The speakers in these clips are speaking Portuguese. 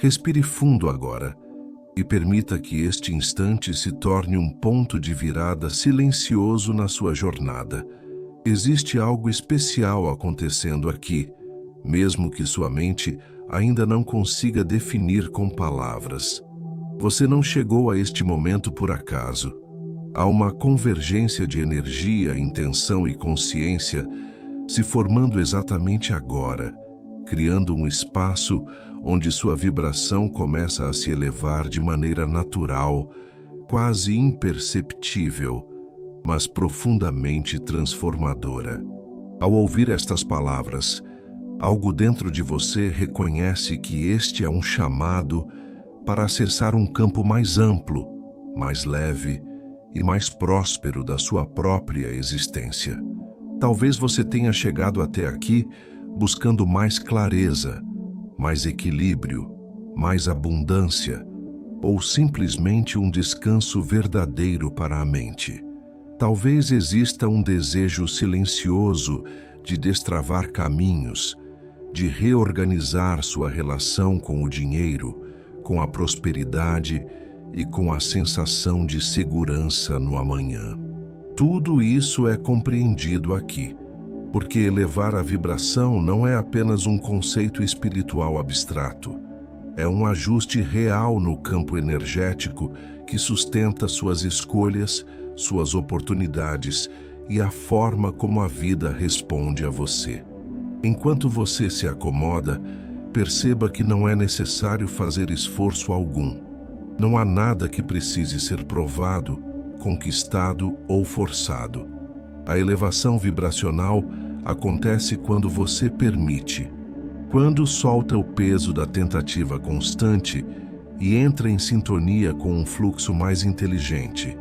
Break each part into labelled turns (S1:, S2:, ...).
S1: Respire fundo agora e permita que este instante se torne um ponto de virada silencioso na sua jornada. Existe algo especial acontecendo aqui, mesmo que sua mente ainda não consiga definir com palavras. Você não chegou a este momento por acaso. Há uma convergência de energia, intenção e consciência se formando exatamente agora, criando um espaço onde sua vibração começa a se elevar de maneira natural, quase imperceptível, mas profundamente transformadora. Ao ouvir estas palavras, algo dentro de você reconhece que este é um chamado para acessar um campo mais amplo, mais leve e mais próspero da sua própria existência. Talvez você tenha chegado até aqui buscando mais clareza, mais equilíbrio, mais abundância, ou simplesmente um descanso verdadeiro para a mente. Talvez exista um desejo silencioso de destravar caminhos, de reorganizar sua relação com o dinheiro, com a prosperidade e com a sensação de segurança no amanhã. Tudo isso é compreendido aqui, porque elevar a vibração não é apenas um conceito espiritual abstrato. É um ajuste real no campo energético que sustenta suas escolhas, suas oportunidades e a forma como a vida responde a você. Enquanto você se acomoda, perceba que não é necessário fazer esforço algum. Não há nada que precise ser provado, conquistado ou forçado. A elevação vibracional acontece quando você permite, quando solta o peso da tentativa constante e entra em sintonia com um fluxo mais inteligente,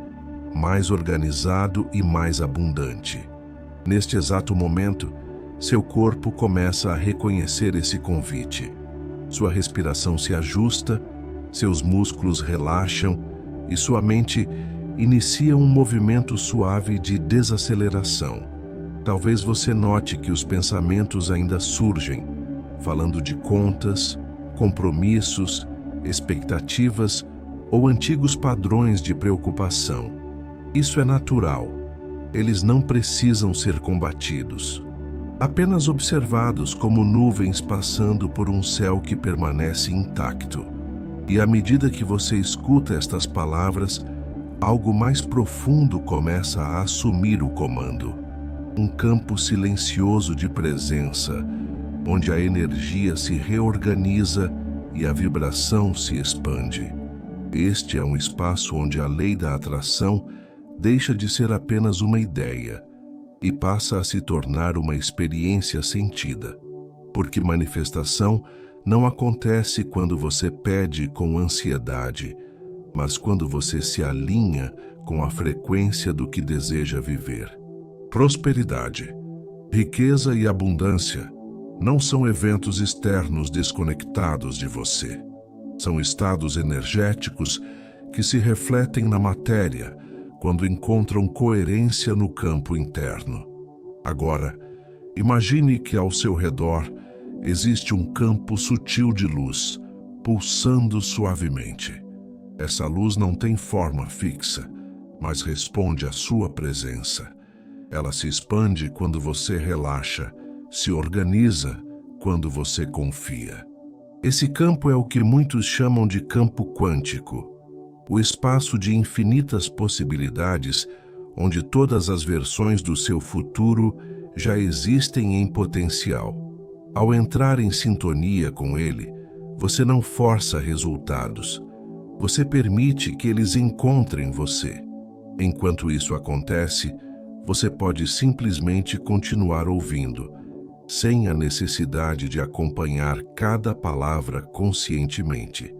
S1: mais organizado e mais abundante. Neste exato momento, seu corpo começa a reconhecer esse convite. Sua respiração se ajusta, seus músculos relaxam e sua mente inicia um movimento suave de desaceleração. Talvez você note que os pensamentos ainda surgem, falando de contas, compromissos, expectativas ou antigos padrões de preocupação. Isso é natural. Eles não precisam ser combatidos, apenas observados como nuvens passando por um céu que permanece intacto. E à medida que você escuta estas palavras, algo mais profundo começa a assumir o comando. Um campo silencioso de presença, onde a energia se reorganiza e a vibração se expande. Este é um espaço onde a lei da atração deixa de ser apenas uma ideia e passa a se tornar uma experiência sentida, porque manifestação não acontece quando você pede com ansiedade, mas quando você se alinha com a frequência do que deseja viver. Prosperidade, riqueza e abundância não são eventos externos desconectados de você. São estados energéticos que se refletem na matéria quando encontram coerência no campo interno. Agora, imagine que ao seu redor existe um campo sutil de luz, pulsando suavemente. Essa luz não tem forma fixa, mas responde à sua presença. Ela se expande quando você relaxa, se organiza quando você confia. Esse campo é o que muitos chamam de campo quântico, o espaço de infinitas possibilidades onde todas as versões do seu futuro já existem em potencial. Ao entrar em sintonia com ele, você não força resultados. Você permite que eles encontrem você. Enquanto isso acontece, você pode simplesmente continuar ouvindo, sem a necessidade de acompanhar cada palavra conscientemente.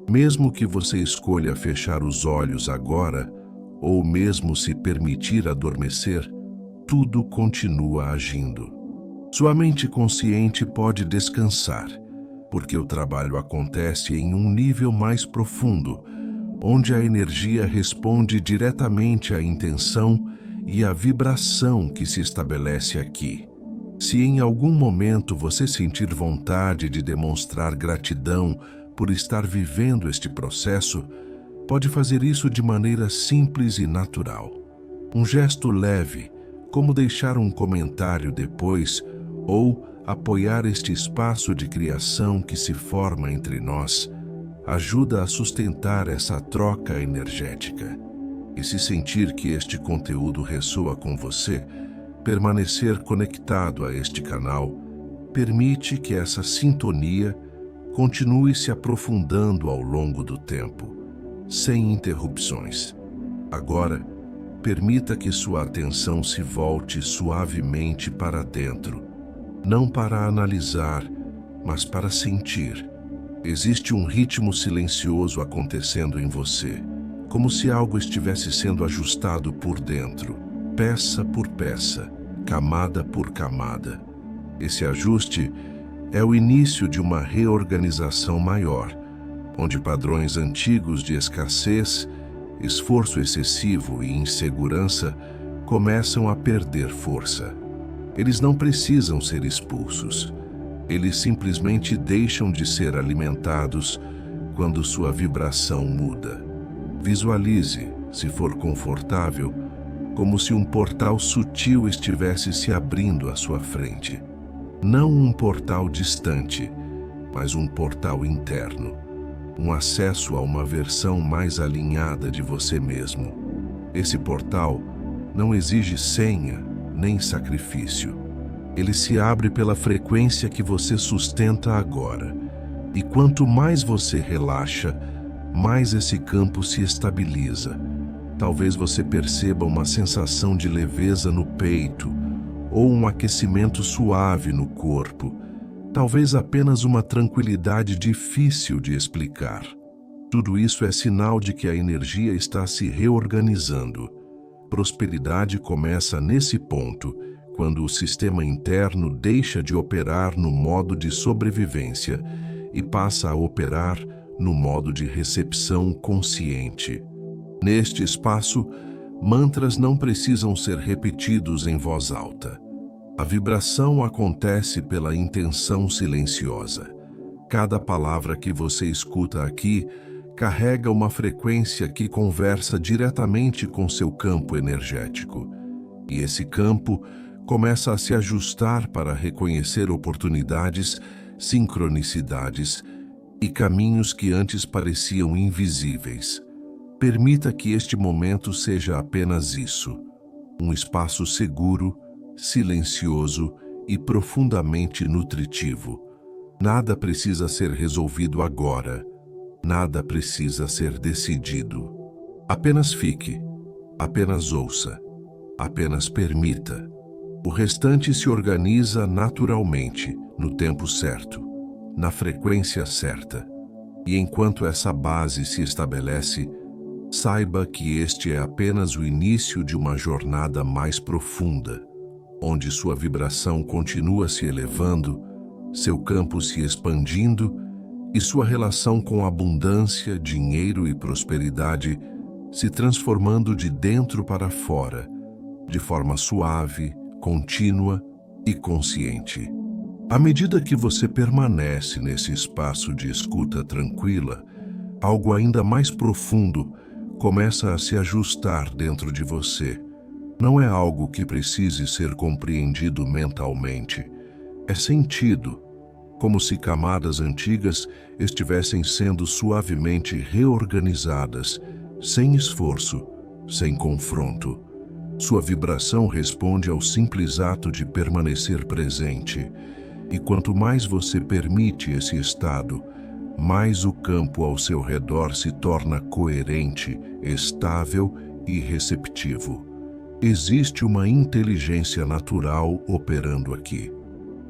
S1: Mesmo que você escolha fechar os olhos agora, ou mesmo se permitir adormecer, tudo continua agindo. Sua mente consciente pode descansar, porque o trabalho acontece em um nível mais profundo, onde a energia responde diretamente à intenção e à vibração que se estabelece aqui. Se em algum momento você sentir vontade de demonstrar gratidão por estar vivendo este processo, pode fazer isso de maneira simples e natural. Um gesto leve, como deixar um comentário depois ou apoiar este espaço de criação que se forma entre nós, ajuda a sustentar essa troca energética. E se sentir que este conteúdo ressoa com você, permanecer conectado a este canal permite que essa sintonia continue se aprofundando ao longo do tempo, sem interrupções. Agora, permita que sua atenção se volte suavemente para dentro, não para analisar, mas para sentir. Existe um ritmo silencioso acontecendo em você, como se algo estivesse sendo ajustado por dentro, peça por peça, camada por camada. Esse ajuste é o início de uma reorganização maior, onde padrões antigos de escassez, esforço excessivo e insegurança começam a perder força. Eles não precisam ser expulsos. Eles simplesmente deixam de ser alimentados quando sua vibração muda. Visualize, se for confortável, como se um portal sutil estivesse se abrindo à sua frente. Não um portal distante, mas um portal interno. Um acesso a uma versão mais alinhada de você mesmo. Esse portal não exige senha nem sacrifício. Ele se abre pela frequência que você sustenta agora. E quanto mais você relaxa, mais esse campo se estabiliza. Talvez você perceba uma sensação de leveza no peito, ou um aquecimento suave no corpo. Talvez apenas uma tranquilidade difícil de explicar. Tudo isso é sinal de que a energia está se reorganizando. Prosperidade começa nesse ponto, quando o sistema interno deixa de operar no modo de sobrevivência e passa a operar no modo de recepção consciente. Neste espaço, mantras não precisam ser repetidos em voz alta. A vibração acontece pela intenção silenciosa. Cada palavra que você escuta aqui carrega uma frequência que conversa diretamente com seu campo energético. E esse campo começa a se ajustar para reconhecer oportunidades, sincronicidades e caminhos que antes pareciam invisíveis. Permita que este momento seja apenas isso, um espaço seguro, silencioso e profundamente nutritivo. Nada precisa ser resolvido agora, nada precisa ser decidido. Apenas fique, apenas ouça, apenas permita. O restante se organiza naturalmente, no tempo certo, na frequência certa. E enquanto essa base se estabelece, saiba que este é apenas o início de uma jornada mais profunda, onde sua vibração continua se elevando, seu campo se expandindo e sua relação com abundância, dinheiro e prosperidade se transformando de dentro para fora, de forma suave, contínua e consciente. À medida que você permanece nesse espaço de escuta tranquila, algo ainda mais profundo começa a se ajustar dentro de você. Não é algo que precise ser compreendido mentalmente. É sentido, como se camadas antigas estivessem sendo suavemente reorganizadas, sem esforço, sem confronto. Sua vibração responde ao simples ato de permanecer presente. E quanto mais você permite esse estado, mais o campo ao seu redor se torna coerente, estável e receptivo. Existe uma inteligência natural operando aqui.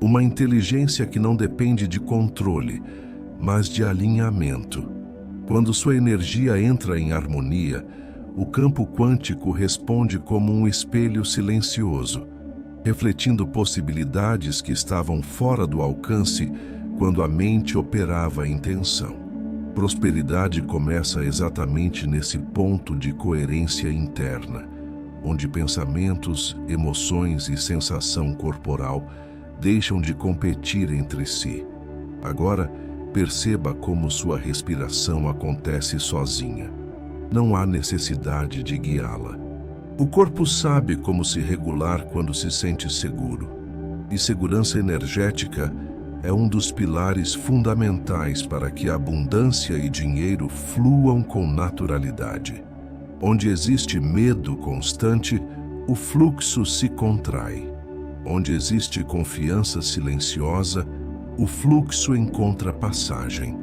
S1: Uma inteligência que não depende de controle, mas de alinhamento. Quando sua energia entra em harmonia, o campo quântico responde como um espelho silencioso, refletindo possibilidades que estavam fora do alcance quando a mente operava a intenção. Prosperidade começa exatamente nesse ponto de coerência interna, onde pensamentos, emoções e sensação corporal deixam de competir entre si. Agora, Perceba como sua respiração acontece sozinha. Não há necessidade de guiá-la. O corpo sabe como se regular quando se sente seguro. E segurança energética é um dos pilares fundamentais para que a abundância e dinheiro fluam com naturalidade. Onde existe medo constante, o fluxo se contrai. Onde existe confiança silenciosa, o fluxo encontra passagem.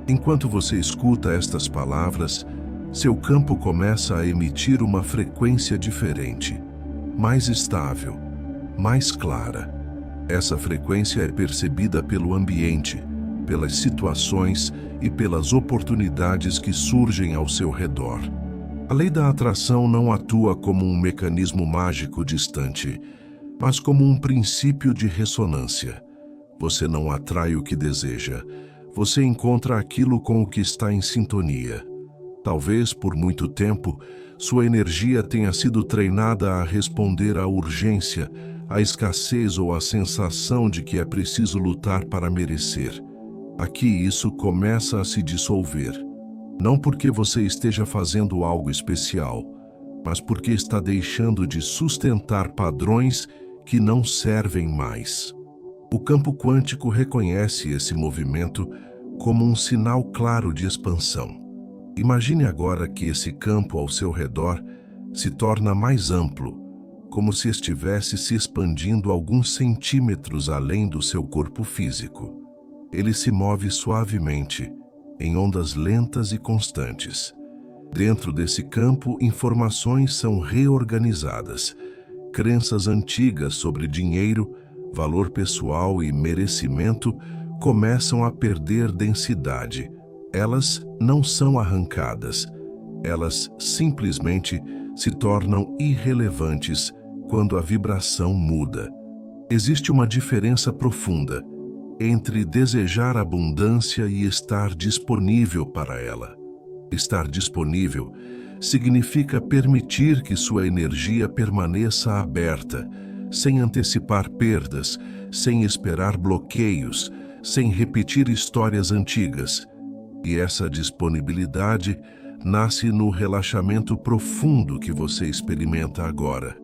S1: Enquanto você escuta estas palavras, seu campo começa a emitir uma frequência diferente, mais estável, mais clara. Essa frequência é percebida pelo ambiente, pelas situações e pelas oportunidades que surgem ao seu redor. A lei da atração não atua como um mecanismo mágico distante, mas como um princípio de ressonância. Você não atrai o que deseja, você encontra aquilo com o que está em sintonia. Talvez, por muito tempo, sua energia tenha sido treinada a responder à urgência, à escassez ou à sensação de que é preciso lutar para merecer. Aqui isso começa a se dissolver. Não porque você esteja fazendo algo especial, mas porque está deixando de sustentar padrões que não servem mais. O campo quântico reconhece esse movimento como um sinal claro de expansão. Imagine agora que esse campo ao seu redor se torna mais amplo, como se estivesse se expandindo alguns centímetros além do seu corpo físico. Ele se move suavemente, em ondas lentas e constantes. Dentro desse campo, informações são reorganizadas. Crenças antigas sobre dinheiro, valor pessoal e merecimento começam a perder densidade. Elas não são arrancadas. Elas simplesmente se tornam irrelevantes quando a vibração muda. Existe uma diferença profunda entre desejar abundância e estar disponível para ela. Estar disponível significa permitir que sua energia permaneça aberta, sem antecipar perdas, sem esperar bloqueios, sem repetir histórias antigas. E essa disponibilidade nasce no relaxamento profundo que você experimenta agora.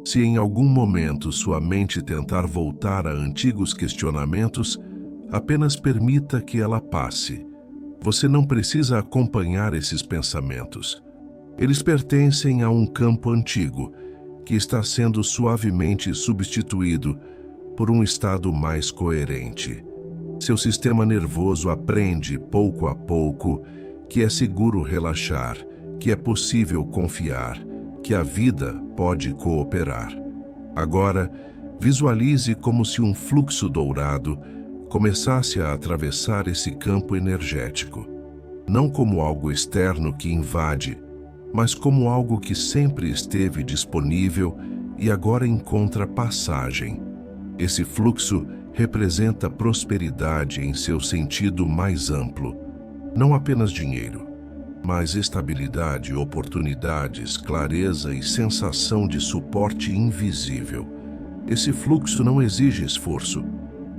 S1: Se em algum momento sua mente tentar voltar a antigos questionamentos, apenas permita que ela passe. Você não precisa acompanhar esses pensamentos. Eles pertencem a um campo antigo, que está sendo suavemente substituído por um estado mais coerente. Seu sistema nervoso aprende, pouco a pouco, que é seguro relaxar, que é possível confiar, que a vida pode cooperar. Agora, visualize como se um fluxo dourado começasse a atravessar esse campo energético, não como algo externo que invade, mas como algo que sempre esteve disponível e agora encontra passagem. Esse fluxo representa prosperidade em seu sentido mais amplo, não apenas dinheiro, mas estabilidade, oportunidades, clareza e sensação de suporte invisível. Esse fluxo não exige esforço,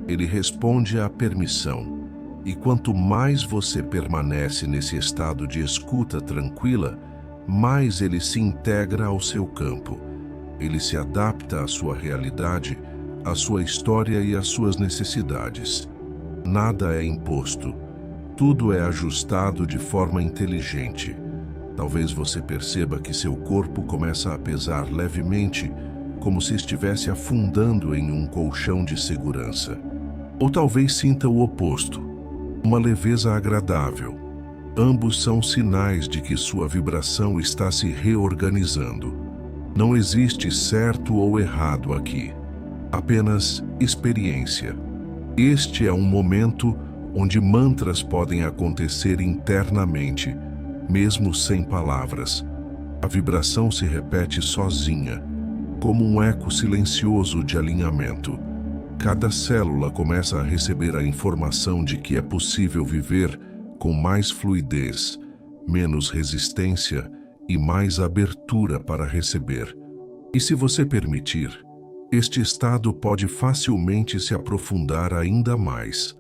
S1: ele responde à permissão. E quanto mais você permanece nesse estado de escuta tranquila, mais ele se integra ao seu campo. Ele se adapta à sua realidade, à sua história e às suas necessidades. Nada é imposto. Tudo é ajustado de forma inteligente. Talvez você perceba que seu corpo começa a pesar levemente, como se estivesse afundando em um colchão de segurança. Ou talvez sinta o oposto, uma leveza agradável. Ambos são sinais de que sua vibração está se reorganizando. Não existe certo ou errado aqui, apenas experiência. Este é um momento onde mantras podem acontecer internamente, mesmo sem palavras. A vibração se repete sozinha, como um eco silencioso de alinhamento. Cada célula começa a receber a informação de que é possível viver com mais fluidez, menos resistência e mais abertura para receber. E se você permitir, este estado pode facilmente se aprofundar ainda mais.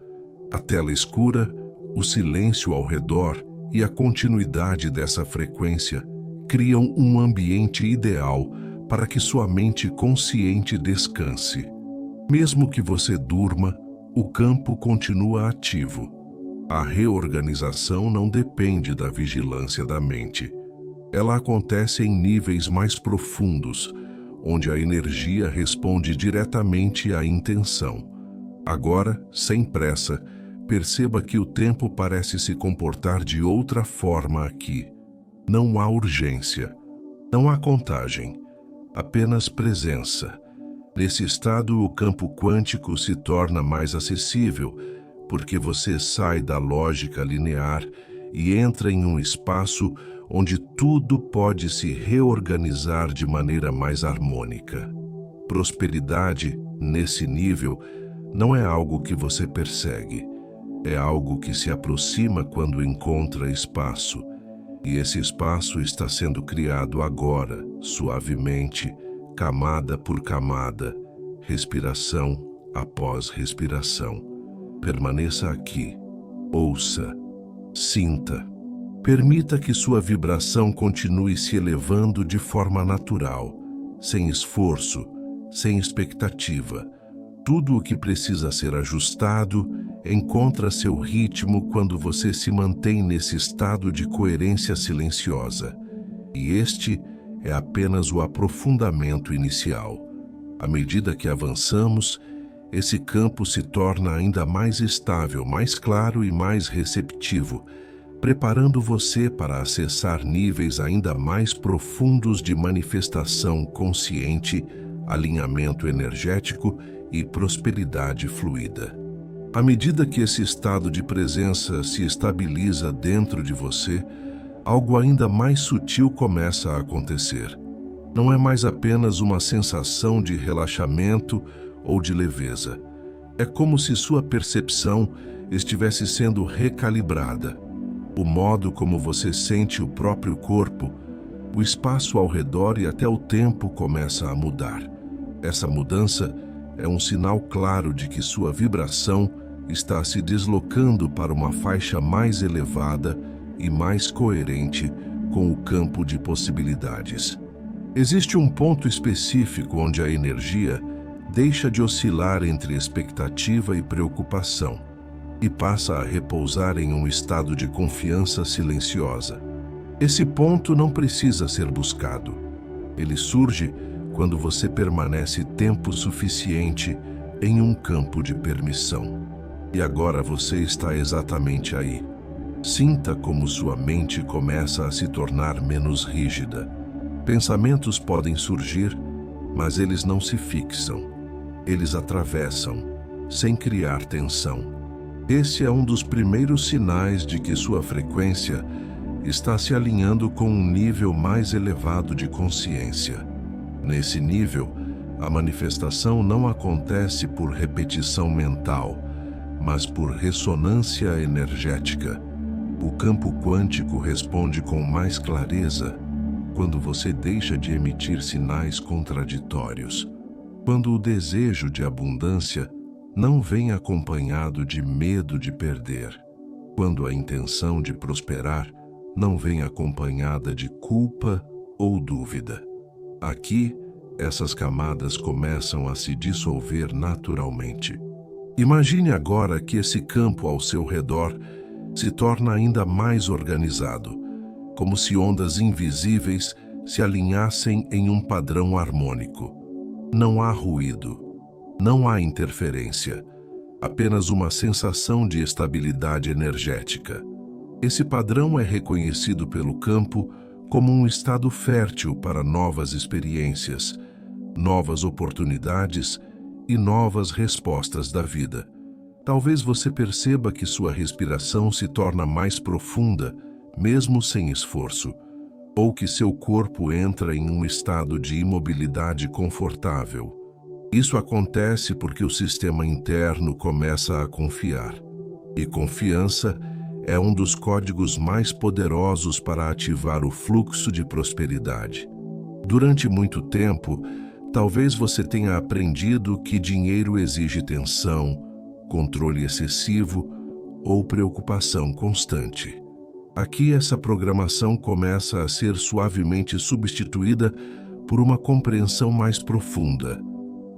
S1: A tela escura O silêncio ao redor e a continuidade dessa frequência criam um ambiente ideal para que sua mente consciente descanse. Mesmo que você durma, o campo continua ativo. A reorganização não depende da vigilância da mente. Ela acontece em níveis mais profundos, onde a energia responde diretamente à intenção. Agora, sem pressa, perceba que o tempo parece se comportar de outra forma aqui. Não há urgência, não há contagem, apenas presença. Nesse estado, o campo quântico se torna mais acessível, porque você sai da lógica linear e entra em um espaço onde tudo pode se reorganizar de maneira mais harmônica. Prosperidade, nesse nível, não é algo que você persegue. É algo que se aproxima quando encontra espaço. E esse espaço está sendo criado agora, suavemente, camada por camada, respiração após respiração. Permaneça aqui, ouça, sinta. Permita que sua vibração continue se elevando de forma natural, sem esforço, sem expectativa. Tudo o que precisa ser ajustado encontra seu ritmo quando você se mantém nesse estado de coerência silenciosa. E este é apenas o aprofundamento inicial. À medida que avançamos, esse campo se torna ainda mais estável, mais claro e mais receptivo, preparando você para acessar níveis ainda mais profundos de manifestação consciente, alinhamento energético e prosperidade fluida. À medida que esse estado de presença se estabiliza dentro de você, algo ainda mais sutil começa a acontecer. Não é mais apenas uma sensação de relaxamento ou de leveza. É como se sua percepção estivesse sendo recalibrada. O modo como você sente o próprio corpo, o espaço ao redor e até o tempo começa a mudar. Essa mudança é um sinal claro de que sua vibração está se deslocando para uma faixa mais elevada e mais coerente com o campo de possibilidades. Existe um ponto específico onde a energia deixa de oscilar entre expectativa e preocupação e passa a repousar em um estado de confiança silenciosa. Esse ponto não precisa ser buscado. Ele surge quando você permanece tempo suficiente em um campo de permissão. E agora você está exatamente aí. Sinta como sua mente começa a se tornar menos rígida. Pensamentos podem surgir, mas eles não se fixam. Eles atravessam, sem criar tensão. Esse é um dos primeiros sinais de que sua frequência está se alinhando com um nível mais elevado de consciência. Nesse nível, a manifestação não acontece por repetição mental, mas por ressonância energética. O campo quântico responde com mais clareza quando você deixa de emitir sinais contraditórios. Quando o desejo de abundância não vem acompanhado de medo de perder. Quando a intenção de prosperar não vem acompanhada de culpa ou dúvida. Aqui, essas camadas começam a se dissolver naturalmente. Imagine agora que esse campo ao seu redor se torna ainda mais organizado, como se ondas invisíveis se alinhassem em um padrão harmônico. Não há ruído, não há interferência, apenas uma sensação de estabilidade energética. Esse padrão é reconhecido pelo campo como um estado fértil para novas experiências, novas oportunidades e novas respostas da vida. Talvez você perceba que sua respiração se torna mais profunda, mesmo sem esforço, ou que seu corpo entra em um estado de imobilidade confortável. Isso acontece porque o sistema interno começa a confiar. E confiança é um dos códigos mais poderosos para ativar o fluxo de prosperidade. Durante muito tempo, talvez você tenha aprendido que dinheiro exige tensão, controle excessivo ou preocupação constante. Aqui essa programação começa a ser suavemente substituída por uma compreensão mais profunda.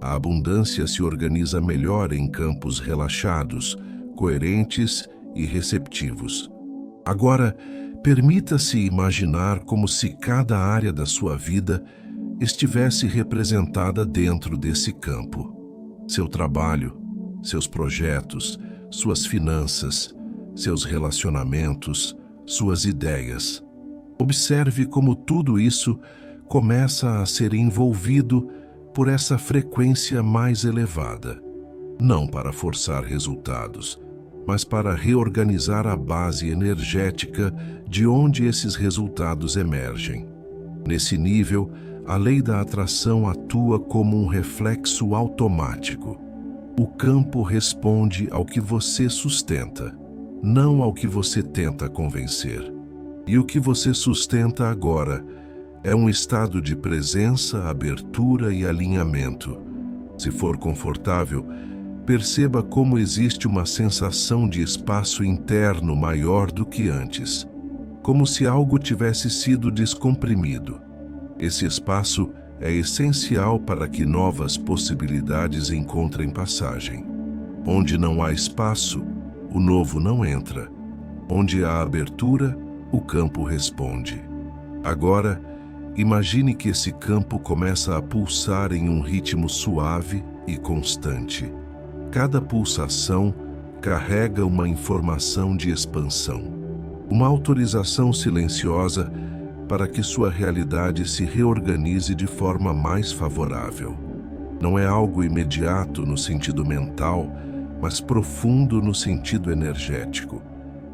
S1: A abundância se organiza melhor em campos relaxados, coerentes e receptivos. Agora, permita-se imaginar como se cada área da sua vida estivesse representada dentro desse campo. Seu trabalho, seus projetos, suas finanças, seus relacionamentos, suas ideias. Observe como tudo isso começa a ser envolvido por essa frequência mais elevada, não para forçar resultados, mas para reorganizar a base energética de onde esses resultados emergem. Nesse nível, a lei da atração atua como um reflexo automático. O campo responde ao que você sustenta, não ao que você tenta convencer. E o que você sustenta agora é um estado de presença, abertura e alinhamento. Se for confortável, perceba como existe uma sensação de espaço interno maior do que antes, como se algo tivesse sido descomprimido. Esse espaço é essencial para que novas possibilidades encontrem passagem. Onde não há espaço, o novo não entra. Onde há abertura, o campo responde. Agora, imagine que esse campo começa a pulsar em um ritmo suave e constante. Cada pulsação carrega uma informação de expansão, uma autorização silenciosa para que sua realidade se reorganize de forma mais favorável. Não é algo imediato no sentido mental, mas profundo no sentido energético.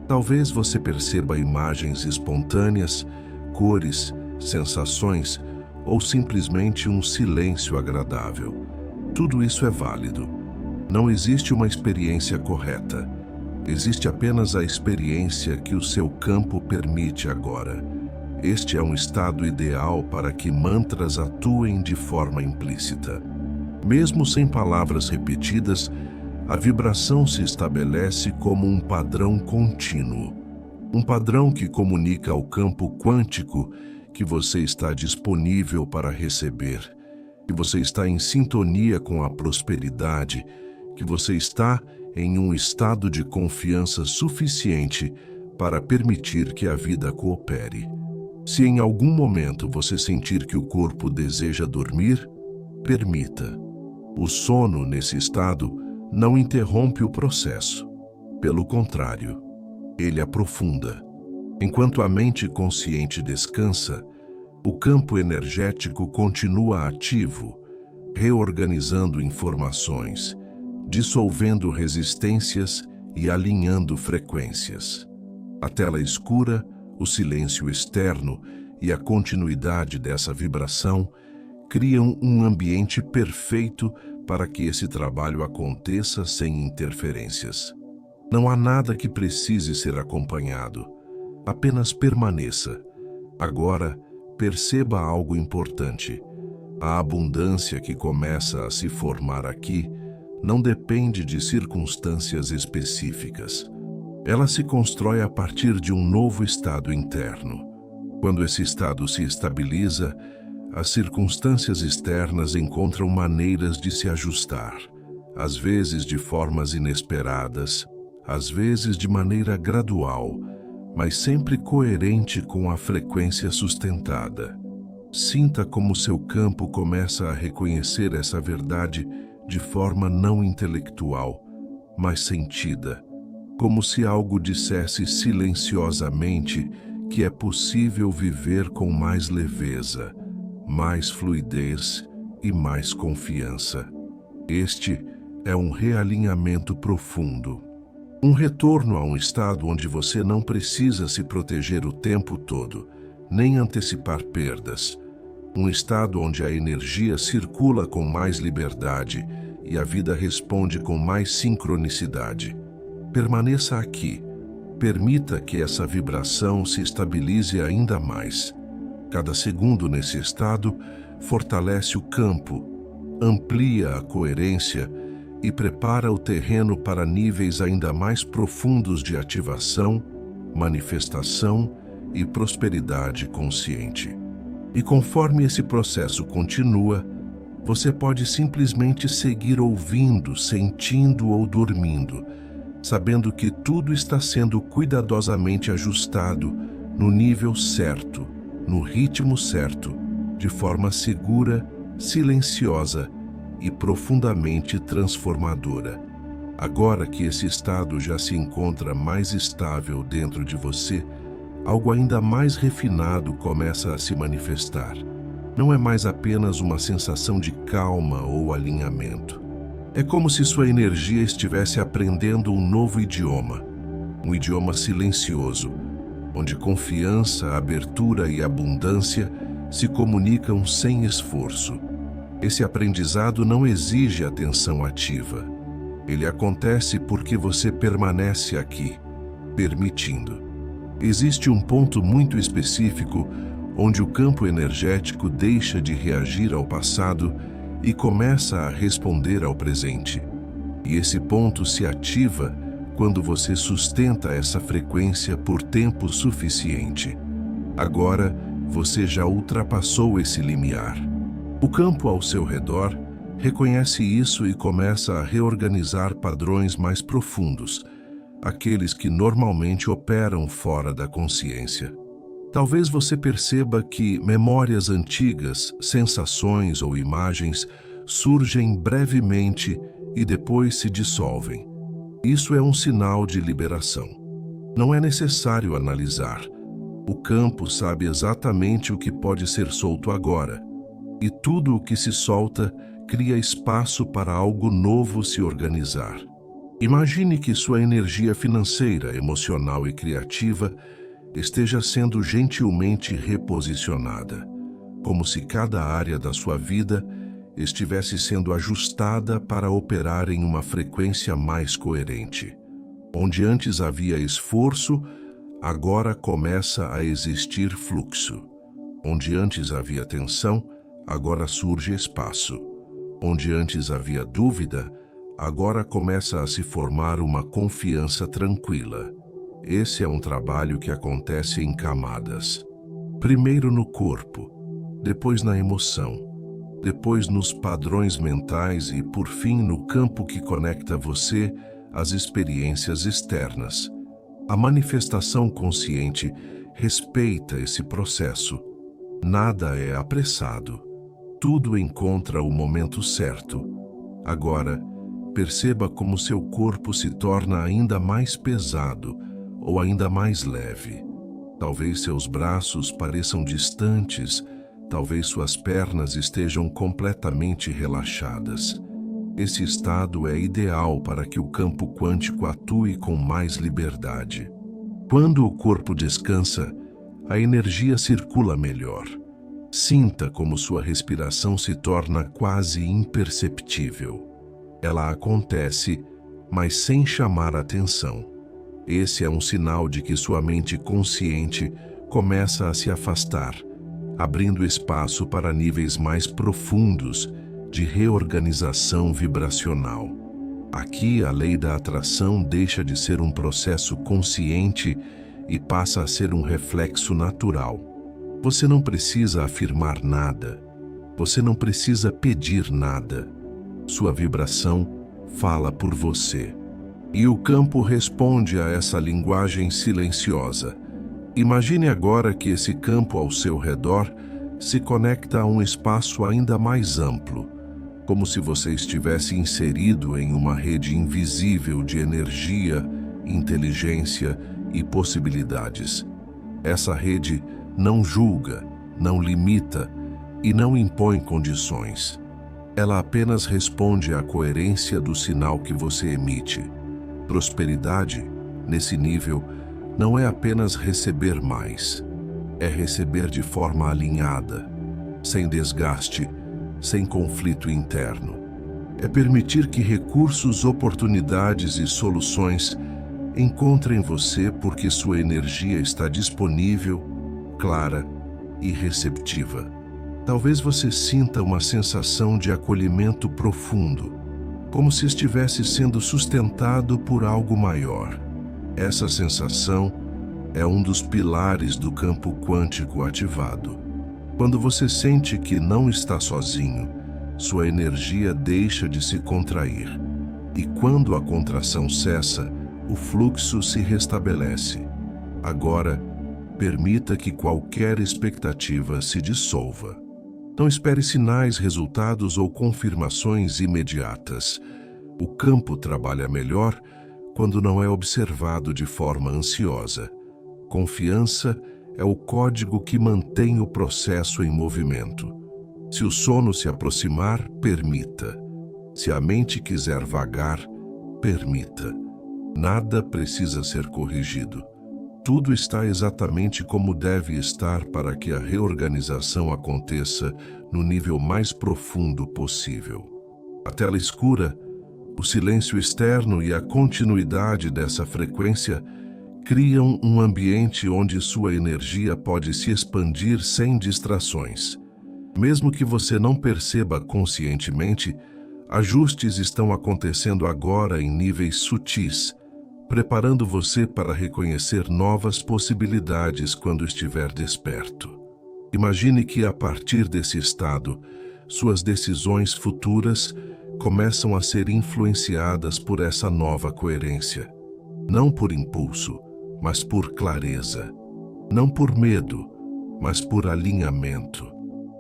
S1: Talvez você perceba imagens espontâneas, cores, sensações ou simplesmente um silêncio agradável. Tudo isso é válido. Não existe uma experiência correta. Existe apenas a experiência que o seu campo permite agora. Este é um estado ideal para que mantras atuem de forma implícita. Mesmo sem palavras repetidas, a vibração se estabelece como um padrão contínuo. Um padrão que comunica ao campo quântico que você está disponível para receber, que você está em sintonia com a prosperidade, que você está em um estado de confiança suficiente para permitir que a vida coopere. Se em algum momento você sentir que o corpo deseja dormir, permita. O sono nesse estado não interrompe o processo. Pelo contrário, ele aprofunda. Enquanto a mente consciente descansa, o campo energético continua ativo, reorganizando informações, dissolvendo resistências e alinhando frequências. A tela escura, o silêncio externo e a continuidade dessa vibração criam um ambiente perfeito para que esse trabalho aconteça sem interferências. Não há nada que precise ser acompanhado. Apenas permaneça. Agora, perceba algo importante. A abundância que começa a se formar aqui não depende de circunstâncias específicas. Ela se constrói a partir de um novo estado interno. Quando esse estado se estabiliza, as circunstâncias externas encontram maneiras de se ajustar, às vezes de formas inesperadas, às vezes de maneira gradual, mas sempre coerente com a frequência sustentada. Sinta como seu campo começa a reconhecer essa verdade de forma não intelectual, mas sentida, como se algo dissesse silenciosamente que é possível viver com mais leveza, mais fluidez e mais confiança. Este é um realinhamento profundo. Um retorno a um estado onde você não precisa se proteger o tempo todo, nem antecipar perdas. Um estado onde a energia circula com mais liberdade e a vida responde com mais sincronicidade. Permaneça aqui. Permita que essa vibração se estabilize ainda mais. Cada segundo nesse estado fortalece o campo, amplia a coerência e prepara o terreno para níveis ainda mais profundos de ativação, manifestação e prosperidade consciente. E conforme esse processo continua, você pode simplesmente seguir ouvindo, sentindo ou dormindo, sabendo que tudo está sendo cuidadosamente ajustado no nível certo, no ritmo certo, de forma segura, silenciosa e profundamente transformadora. Agora que esse estado já se encontra mais estável dentro de você, algo ainda mais refinado começa a se manifestar. Não é mais apenas uma sensação de calma ou alinhamento. É como se sua energia estivesse aprendendo um novo idioma, um idioma silencioso, onde confiança, abertura e abundância se comunicam sem esforço. Esse aprendizado não exige atenção ativa. Ele acontece porque você permanece aqui, permitindo. Existe um ponto muito específico onde o campo energético deixa de reagir ao passado e começa a responder ao presente. E esse ponto se ativa quando você sustenta essa frequência por tempo suficiente. Agora, você já ultrapassou esse limiar. O campo ao seu redor reconhece isso e começa a reorganizar padrões mais profundos, aqueles que normalmente operam fora da consciência. Talvez você perceba que memórias antigas, sensações ou imagens surgem brevemente e depois se dissolvem. Isso é um sinal de liberação. Não é necessário analisar. O campo sabe exatamente o que pode ser solto agora. E tudo o que se solta cria espaço para algo novo se organizar. Imagine que sua energia financeira, emocional e criativa esteja sendo gentilmente reposicionada, como se cada área da sua vida estivesse sendo ajustada para operar em uma frequência mais coerente. Onde antes havia esforço, agora começa a existir fluxo. Onde antes havia tensão, agora surge espaço. Onde antes havia dúvida, agora começa a se formar uma confiança tranquila. Esse é um trabalho que acontece em camadas. Primeiro no corpo, depois na emoção, depois nos padrões mentais e, por fim, no campo que conecta você às experiências externas. A manifestação consciente respeita esse processo. Nada é apressado. Tudo encontra o momento certo. Agora, perceba como seu corpo se torna ainda mais pesado ou ainda mais leve. Talvez seus braços pareçam distantes, talvez suas pernas estejam completamente relaxadas. Esse estado é ideal para que o campo quântico atue com mais liberdade. Quando o corpo descansa, a energia circula melhor. Sinta como sua respiração se torna quase imperceptível. Ela acontece, mas sem chamar atenção. Esse é um sinal de que sua mente consciente começa a se afastar, abrindo espaço para níveis mais profundos de reorganização vibracional. Aqui, a lei da atração deixa de ser um processo consciente e passa a ser um reflexo natural. Você não precisa afirmar nada. Você não precisa pedir nada. Sua vibração fala por você. E o campo responde a essa linguagem silenciosa. Imagine agora que esse campo ao seu redor se conecta a um espaço ainda mais amplo, como se você estivesse inserido em uma rede invisível de energia, inteligência e possibilidades. Essa rede não julga, não limita e não impõe condições. Ela apenas responde à coerência do sinal que você emite. Prosperidade, nesse nível, não é apenas receber mais. É receber de forma alinhada, sem desgaste, sem conflito interno. É permitir que recursos, oportunidades e soluções encontrem você porque sua energia está disponível, clara e receptiva. Talvez você sinta uma sensação de acolhimento profundo. como se estivesse sendo sustentado por algo maior. Essa sensação é um dos pilares do campo quântico ativado. Quando você sente que não está sozinho, sua energia deixa de se contrair. E quando a contração cessa, o fluxo se restabelece. Agora, permita que qualquer expectativa se dissolva. Não espere sinais, resultados ou confirmações imediatas. O campo trabalha melhor quando não é observado de forma ansiosa. Confiança é o código que mantém o processo em movimento. Se o sono se aproximar, permita. Se a mente quiser vagar, permita. Nada precisa ser corrigido. Tudo está exatamente como deve estar para que a reorganização aconteça no nível mais profundo possível. A tela escura, o silêncio externo e a continuidade dessa frequência criam um ambiente onde sua energia pode se expandir sem distrações. Mesmo que você não perceba conscientemente, ajustes estão acontecendo agora em níveis sutis, preparando você para reconhecer novas possibilidades quando estiver desperto. Imagine que, a partir desse estado, suas decisões futuras começam a ser influenciadas por essa nova coerência. Não por impulso, mas por clareza. Não por medo, mas por alinhamento.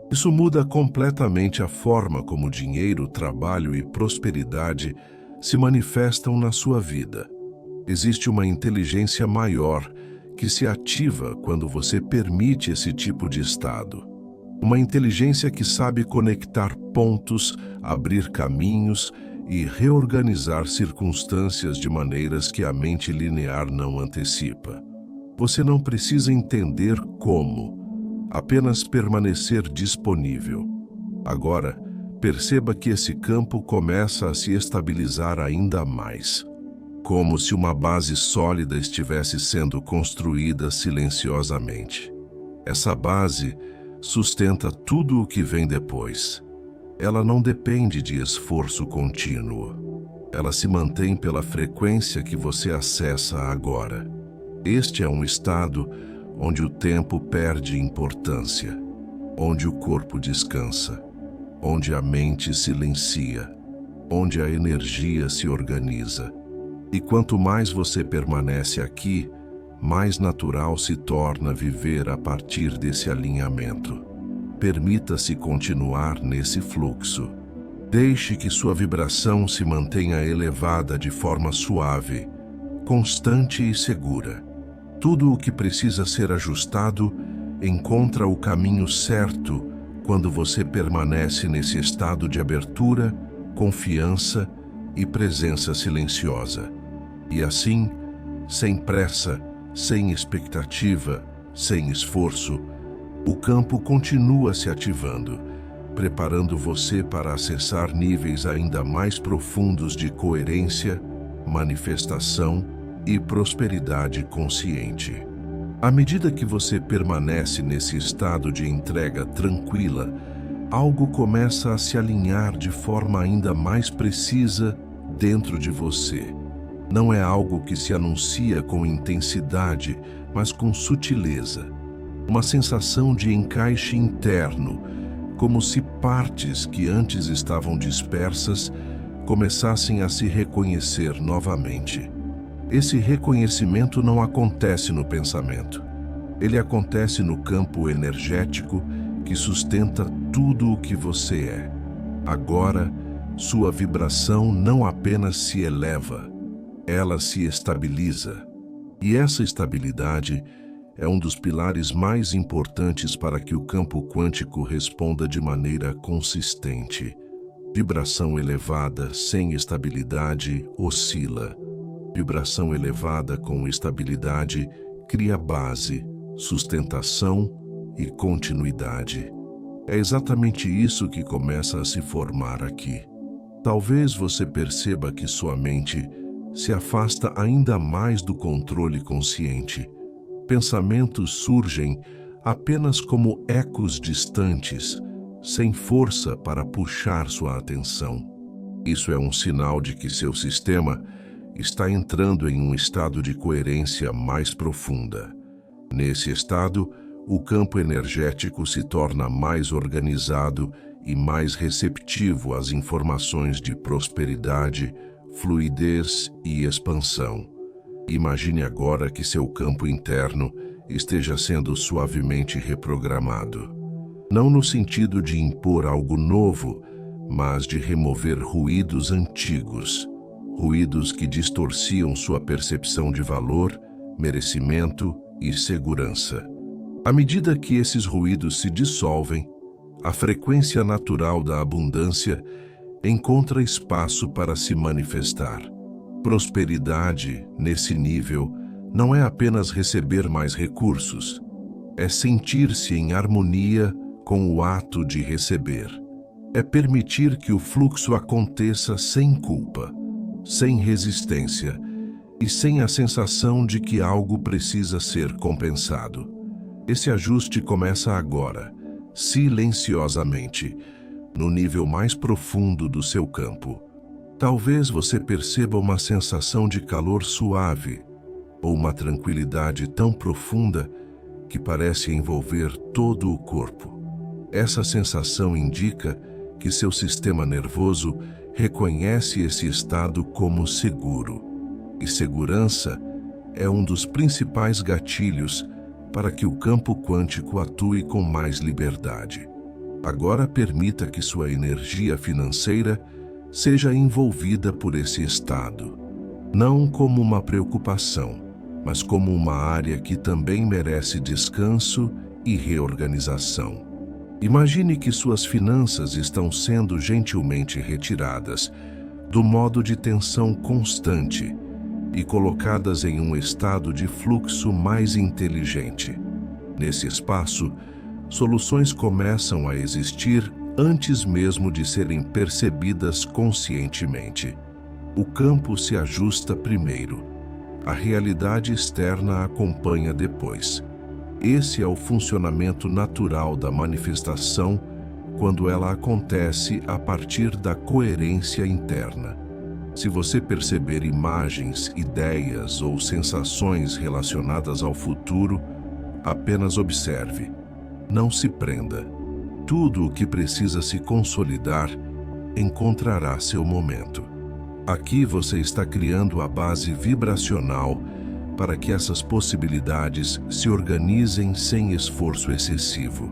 S1: Isso muda completamente a forma como dinheiro, trabalho e prosperidade se manifestam na sua vida. Existe uma inteligência maior que se ativa quando você permite esse tipo de estado. Uma inteligência que sabe conectar pontos, abrir caminhos e reorganizar circunstâncias de maneiras que a mente linear não antecipa. Você não precisa entender como, apenas permanecer disponível. Agora, perceba que esse campo começa a se estabilizar ainda mais. Como se uma base sólida estivesse sendo construída silenciosamente. Essa base sustenta tudo o que vem depois. Ela não depende de esforço contínuo. Ela se mantém pela frequência que você acessa agora. Este é um estado onde o tempo perde importância, onde o corpo descansa, onde a mente silencia, onde a energia se organiza. E quanto mais você permanece aqui, mais natural se torna viver a partir desse alinhamento. Permita-se continuar nesse fluxo. Deixe que sua vibração se mantenha elevada de forma suave, constante e segura. Tudo o que precisa ser ajustado encontra o caminho certo quando você permanece nesse estado de abertura, confiança e presença silenciosa. E assim, sem pressa, sem expectativa, sem esforço, o campo continua se ativando, preparando você para acessar níveis ainda mais profundos de coerência, manifestação e prosperidade consciente. À medida que você permanece nesse estado de entrega tranquila, algo começa a se alinhar de forma ainda mais precisa dentro de você. Não é algo que se anuncia com intensidade, mas com sutileza. Uma sensação de encaixe interno, como se partes que antes estavam dispersas começassem a se reconhecer novamente. Esse reconhecimento não acontece no pensamento. Ele acontece no campo energético que sustenta tudo o que você é. Agora, sua vibração não apenas se eleva, ela se estabiliza. E essa estabilidade é um dos pilares mais importantes para que o campo quântico responda de maneira consistente. Vibração elevada sem estabilidade oscila. Vibração elevada com estabilidade cria base, sustentação e continuidade. É exatamente isso que começa a se formar aqui. Talvez você perceba que sua mente se afasta ainda mais do controle consciente. Pensamentos surgem apenas como ecos distantes, sem força para puxar sua atenção. Isso é um sinal de que seu sistema está entrando em um estado de coerência mais profunda. Nesse estado, o campo energético se torna mais organizado e mais receptivo às informações de prosperidade, fluidez e expansão. Imagine agora que seu campo interno esteja sendo suavemente reprogramado. Não no sentido de impor algo novo, mas de remover ruídos antigos, ruídos que distorciam sua percepção de valor, merecimento e segurança. À medida que esses ruídos se dissolvem, a frequência natural da abundância encontra espaço para se manifestar. Prosperidade, nesse nível, não é apenas receber mais recursos, é sentir-se em harmonia com o ato de receber. É permitir que o fluxo aconteça sem culpa, sem resistência e sem a sensação de que algo precisa ser compensado. Esse ajuste começa agora, silenciosamente, no nível mais profundo do seu campo. Talvez você perceba uma sensação de calor suave ou uma tranquilidade tão profunda que parece envolver todo o corpo. Essa sensação indica que seu sistema nervoso reconhece esse estado como seguro. E segurança é um dos principais gatilhos para que o campo quântico atue com mais liberdade. Agora permita que sua energia financeira seja envolvida por esse estado, não como uma preocupação, mas como uma área que também merece descanso e reorganização. Imagine que suas finanças estão sendo gentilmente retiradas do modo de tensão constante e colocadas em um estado de fluxo mais inteligente. Nesse espaço, soluções começam a existir antes mesmo de serem percebidas conscientemente. O campo se ajusta primeiro. A realidade externa acompanha depois. Esse é o funcionamento natural da manifestação quando ela acontece a partir da coerência interna. Se você perceber imagens, ideias ou sensações relacionadas ao futuro, apenas observe. Não se prenda. Tudo o que precisa se consolidar encontrará seu momento. Aqui você está criando a base vibracional para que essas possibilidades se organizem sem esforço excessivo.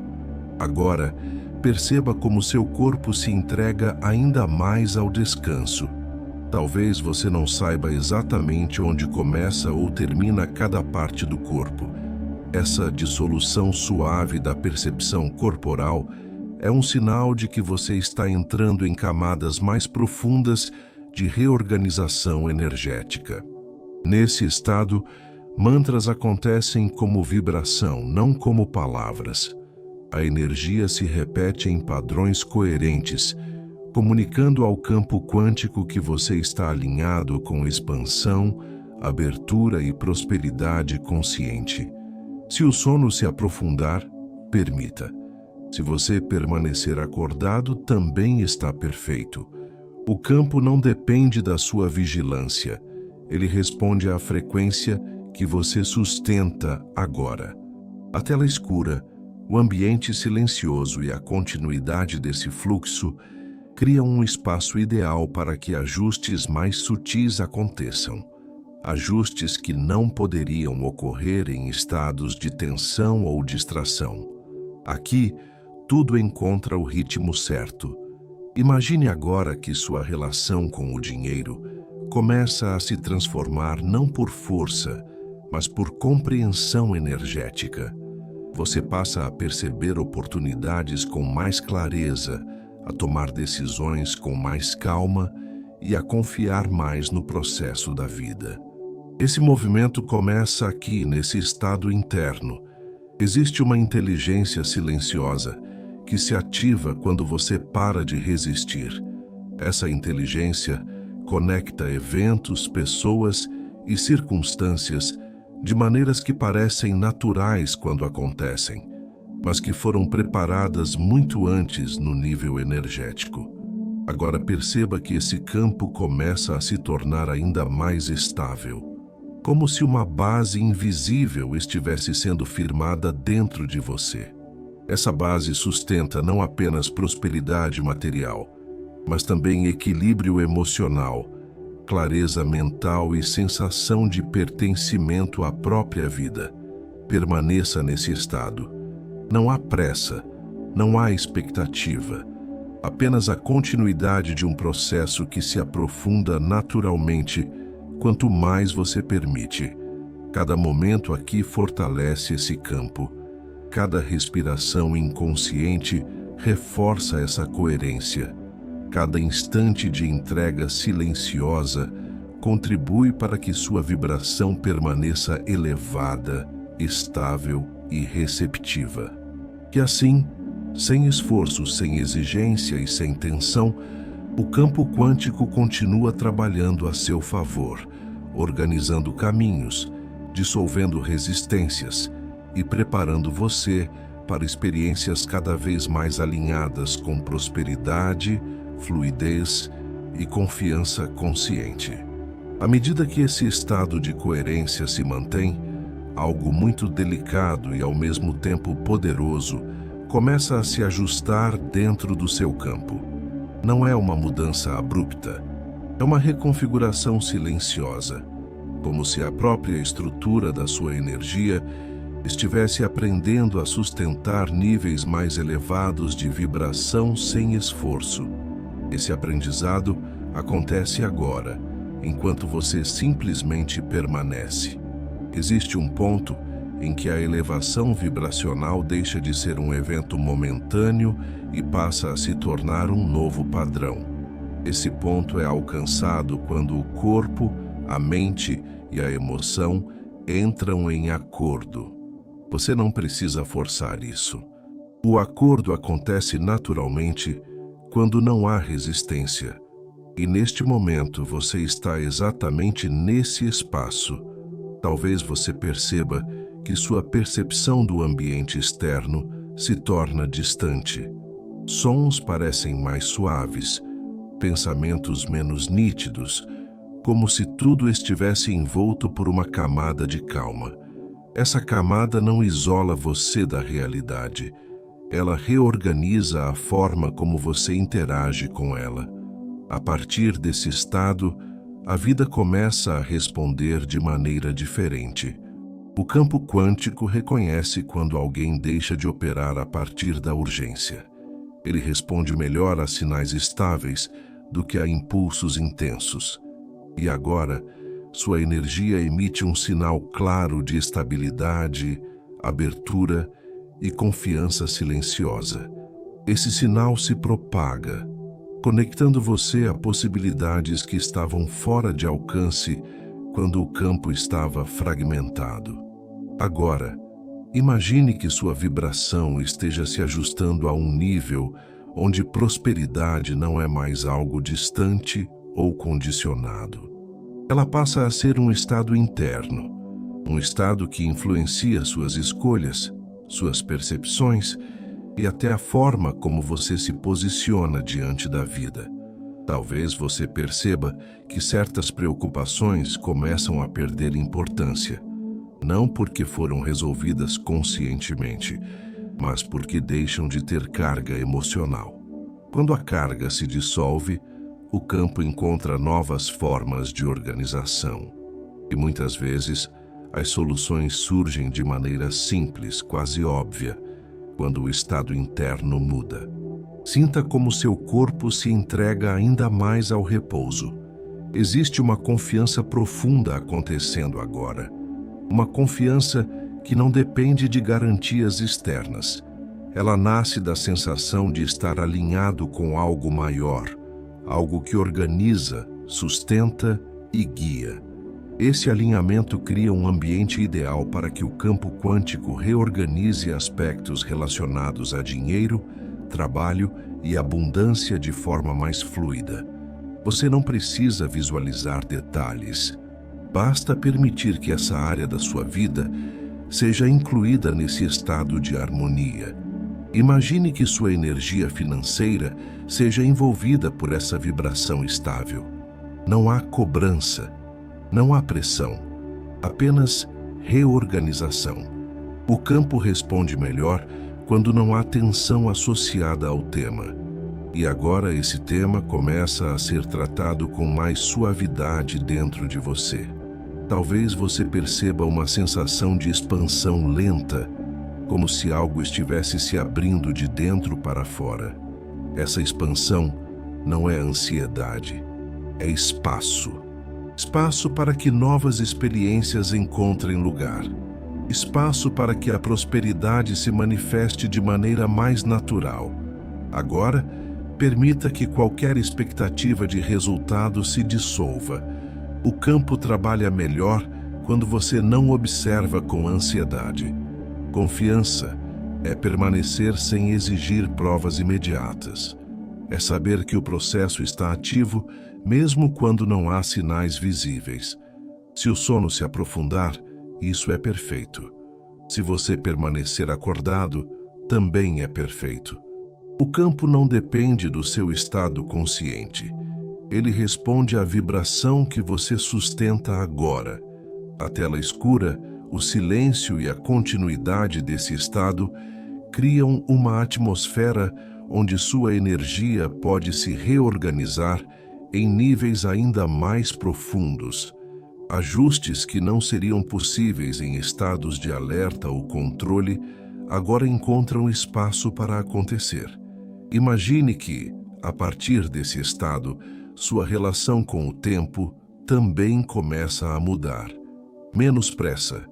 S1: Agora, perceba como seu corpo se entrega ainda mais ao descanso. Talvez você não saiba exatamente onde começa ou termina cada parte do corpo. Essa dissolução suave da percepção corporal é um sinal de que você está entrando em camadas mais profundas de reorganização energética. Nesse estado, mantras acontecem como vibração, não como palavras. A energia se repete em padrões coerentes, comunicando ao campo quântico que você está alinhado com expansão, abertura e prosperidade consciente. Se o sono se aprofundar, permita. Se você permanecer acordado, também está perfeito. O campo não depende da sua vigilância. Ele responde à frequência que você sustenta agora. A tela escura, o ambiente silencioso e a continuidade desse fluxo criam um espaço ideal para que ajustes mais sutis aconteçam. Ajustes que não poderiam ocorrer em estados de tensão ou distração. Aqui, tudo encontra o ritmo certo. Imagine agora que sua relação com o dinheiro começa a se transformar não por força, mas por compreensão energética. Você passa a perceber oportunidades com mais clareza, a tomar decisões com mais calma e a confiar mais no processo da vida. Esse movimento começa aqui, nesse estado interno. Existe uma inteligência silenciosa que se ativa quando você para de resistir. Essa inteligência conecta eventos, pessoas e circunstâncias de maneiras que parecem naturais quando acontecem, mas que foram preparadas muito antes no nível energético. Agora perceba que esse campo começa a se tornar ainda mais estável, como se uma base invisível estivesse sendo firmada dentro de você. Essa base sustenta não apenas prosperidade material, mas também equilíbrio emocional, clareza mental e sensação de pertencimento à própria vida. Permaneça nesse estado. Não há pressa, não há expectativa, apenas a continuidade de um processo que se aprofunda naturalmente quanto mais você permite. Cada momento aqui fortalece esse campo. Cada respiração inconsciente reforça essa coerência. Cada instante de entrega silenciosa contribui para que sua vibração permaneça elevada, estável e receptiva. Que assim, sem esforço, sem exigência e sem tensão, o campo quântico continua trabalhando a seu favor, organizando caminhos, dissolvendo resistências e preparando você para experiências cada vez mais alinhadas com prosperidade, fluidez e confiança consciente. À medida que esse estado de coerência se mantém, algo muito delicado e ao mesmo tempo poderoso começa a se ajustar dentro do seu campo. Não é uma mudança abrupta, é uma reconfiguração silenciosa, como se a própria estrutura da sua energia estivesse aprendendo a sustentar níveis mais elevados de vibração sem esforço. Esse aprendizado acontece agora, enquanto você simplesmente permanece. Existe um ponto em que a elevação vibracional deixa de ser um evento momentâneo e passa a se tornar um novo padrão. Esse ponto é alcançado quando o corpo, a mente e a emoção entram em acordo. Você não precisa forçar isso. O acordo acontece naturalmente quando não há resistência. E neste momento você está exatamente nesse espaço. Talvez você perceba que sua percepção do ambiente externo se torna distante. Sons parecem mais suaves, pensamentos menos nítidos, como se tudo estivesse envolto por uma camada de calma. Essa camada não isola você da realidade. Ela reorganiza a forma como você interage com ela. A partir desse estado, a vida começa a responder de maneira diferente. O campo quântico reconhece quando alguém deixa de operar a partir da urgência. Ele responde melhor a sinais estáveis do que a impulsos intensos. E agora, sua energia emite um sinal claro de estabilidade, abertura e confiança silenciosa. Esse sinal se propaga, conectando você a possibilidades que estavam fora de alcance quando o campo estava fragmentado. Agora, imagine que sua vibração esteja se ajustando a um nível onde prosperidade não é mais algo distante ou condicionado. Ela passa a ser um estado interno, um estado que influencia suas escolhas, suas percepções e até a forma como você se posiciona diante da vida. Talvez você perceba que certas preocupações começam a perder importância, não porque foram resolvidas conscientemente, mas porque deixam de ter carga emocional. Quando a carga se dissolve, o campo enconra novas formas de organização. E muitas vezes, as soluções surgem de maneira simples, quase óbvia, quando o estado interno muda. Sinta como seu corpo se entrega ainda mais ao repouso. Existe uma confiança profunda acontecendo agora. Uma confiança que não depende de garantias externas. Ela nasce da sensação de estar alinhado com algo maior, algo que organiza, sustenta e guia. Esse alinhamento cria um ambiente ideal para que o campo quântico reorganize aspectos relacionados a dinheiro, trabalho e abundância de forma mais fluida. Você não precisa visualizar detalhes. Basta permitir que essa área da sua vida seja incluída nesse estado de harmonia. Imagine que sua energia financeira seja envolvida por essa vibração estável. Não há cobrança, não há pressão, apenas reorganização. O campo responde melhor quando não há tensão associada ao tema. E agora esse tema começa a ser tratado com mais suavidade dentro de você. Talvez você perceba uma sensação de expansão lenta, como se algo estivesse se abrindo de dentro para fora. Essa expansão não é ansiedade, é espaço. Espaço para que novas experiências encontrem lugar. Espaço para que a prosperidade se manifeste de maneira mais natural. Agora, permita que qualquer expectativa de resultado se dissolva. O campo trabalha melhor quando você não observa com ansiedade. Confiança é permanecer sem exigir provas imediatas. É saber que o processo está ativo mesmo quando não há sinais visíveis. Se o sono se aprofundar, isso é perfeito. Se você permanecer acordado, também é perfeito. O campo não depende do seu estado consciente. Ele responde à vibração que você sustenta agora. A tela escura, o silêncio e a continuidade desse estado criam uma atmosfera onde sua energia pode se reorganizar em níveis ainda mais profundos. Ajustes que não seriam possíveis em estados de alerta ou controle agora encontram espaço para acontecer. Imagine que, a partir desse estado, sua relação com o tempo também começa a mudar. Menos pressa,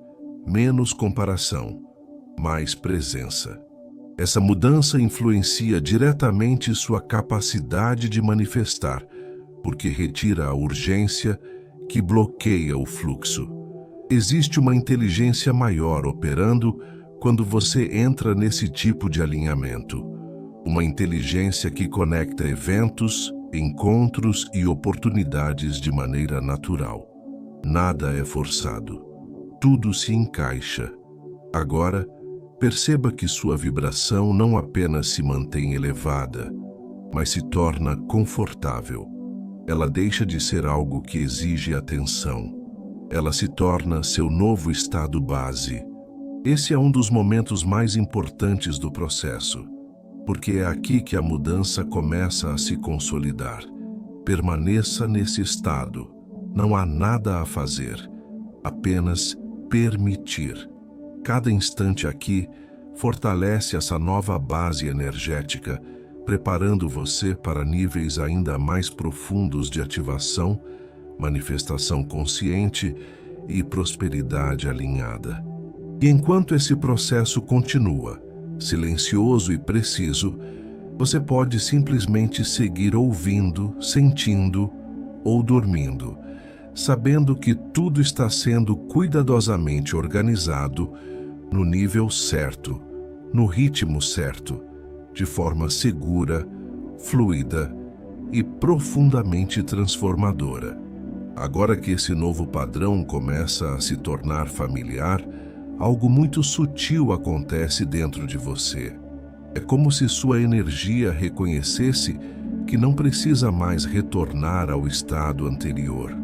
S1: menos comparação, mais presença. Essa mudança influencia diretamente sua capacidade de manifestar, porque retira a urgência que bloqueia o fluxo. Existe uma inteligência maior operando quando você entra nesse tipo de alinhamento. Uma inteligência que conecta eventos, encontros e oportunidades de maneira natural. Nada é forçado. Tudo se encaixa. Agora, perceba que sua vibração não apenas se mantém elevada, mas se torna confortável. Ela deixa de ser algo que exige atenção. Ela se torna seu novo estado base. Esse é um dos momentos mais importantes do processo, porque é aqui que a mudança começa a se consolidar. Permaneça nesse estado. Não há nada a fazer, apenas permitir. Cada instante aqui fortalece essa nova base energética, preparando você para níveis ainda mais profundos de ativação, manifestação consciente e prosperidade alinhada. E enquanto esse processo continua, silencioso e preciso, você pode simplesmente seguir ouvindo, sentindo ou dormindo, sabendo que tudo está sendo cuidadosamente organizado no nível certo, no ritmo certo, de forma segura, fluida e profundamente transformadora. Agora que esse novo padrão começa a se tornar familiar, algo muito sutil acontece dentro de você. É como se sua energia reconhecesse que não precisa mais retornar ao estado anterior.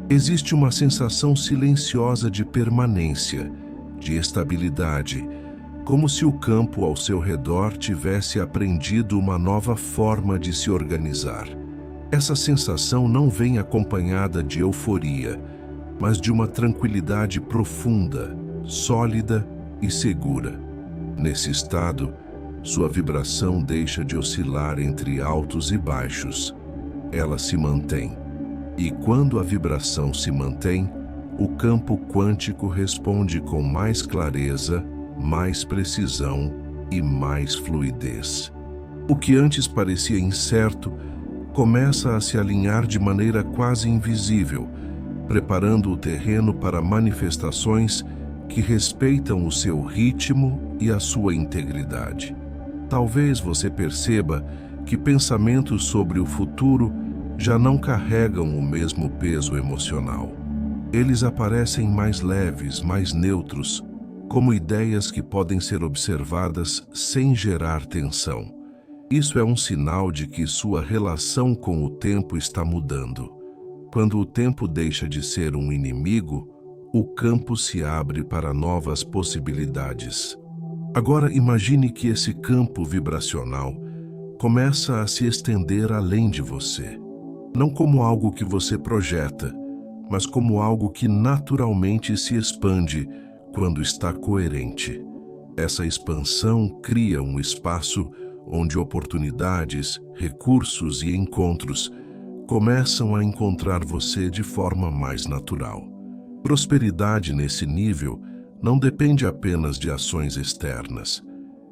S1: Existe uma sensação silenciosa de permanência, de estabilidade, como se o campo ao seu redor tivesse aprendido uma nova forma de se organizar. Essa sensação não vem acompanhada de euforia, mas de uma tranquilidade profunda, sólida e segura. Nesse estado, sua vibração deixa de oscilar entre altos e baixos. Ela se mantém. E quando a vibração se mantém, o campo quântico responde com mais clareza, mais precisão e mais fluidez. O que antes parecia incerto começa a se alinhar de maneira quase invisível, preparando o terreno para manifestações que respeitam o seu ritmo e a sua integridade. Talvez você perceba que pensamentos sobre o futuro já não carregam o mesmo peso emocional. Eles aparecem mais leves, mais neutros, como ideias que podem ser observadas sem gerar tensão. Isso é um sinal de que sua relação com o tempo está mudando. Quando o tempo deixa de ser um inimigo, o campo se abre para novas possibilidades. Agora imagine que esse campo vibracional começa a se estender além de você. Não como algo que você projeta, mas como algo que naturalmente se expande quando está coerente. Essa expansão cria um espaço onde oportunidades, recursos e encontros começam a encontrar você de forma mais natural. Prosperidade nesse nível não depende apenas de ações externas.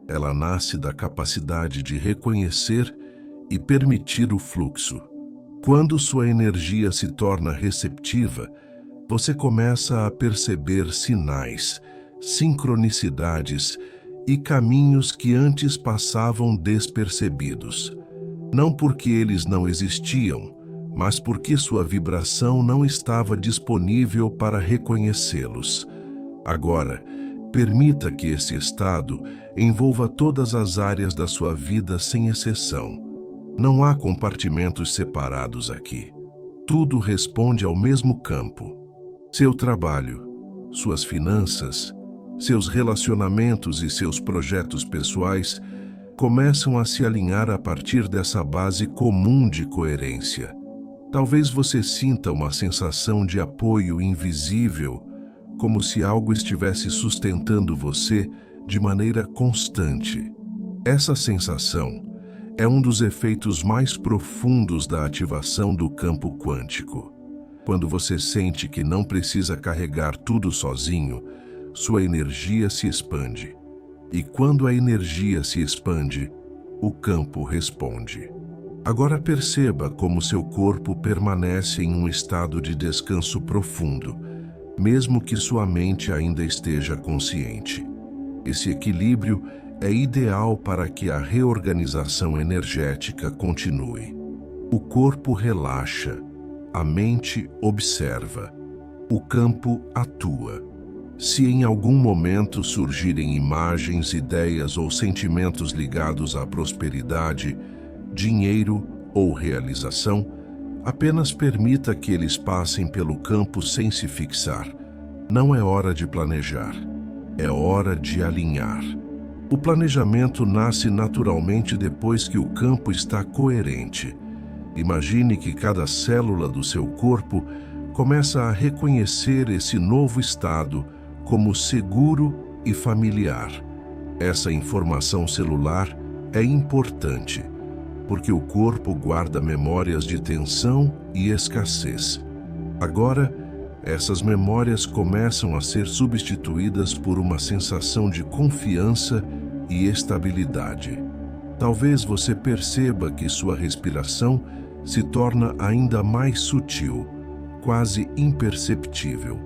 S1: Ela nasce da capacidade de reconhecer e permitir o fluxo. Quando sua energia se torna receptiva, você começa a perceber sinais, sincronicidades e caminhos que antes passavam despercebidos. Não porque eles não existiam, mas porque sua vibração não estava disponível para reconhecê-los. Agora, permita que esse estado envolva todas as áreas da sua vida sem exceção. Não há compartimentos separados aqui. Tudo responde ao mesmo campo. Seu trabalho, suas finanças, seus relacionamentos e seus projetos pessoais começam a se alinhar a partir dessa base comum de coerência. Talvez você sinta uma sensação de apoio invisível, como se algo estivesse sustentando você de maneira constante. Essa sensação é um dos efeitos mais profundos da ativação do campo quântico. Quando você sente que não precisa carregar tudo sozinho, sua energia se expande. E quando a energia se expande, o campo responde. Agora perceba como seu corpo permanece em um estado de descanso profundo, mesmo que sua mente ainda esteja consciente. Esse equilíbrio é ideal para que a reorganização energética continue. O corpo relaxa, a mente observa, o campo atua. Se em algum momento surgirem imagens, ideias ou sentimentos ligados à prosperidade, dinheiro ou realização, apenas permita que eles passem pelo campo sem se fixar. Não é hora de planejar, é hora de alinhar. O planejamento nasce naturalmente depois que o campo está coerente. Imagine que cada célula do seu corpo começa a reconhecer esse novo estado como seguro e familiar. Essa informação celular é importante, porque o corpo guarda memórias de tensão e escassez. Agora, essas memórias começam a ser substituídas por uma sensação de confiança e estabilidade. Talvez você perceba que sua respiração se torna ainda mais sutil, quase imperceptível.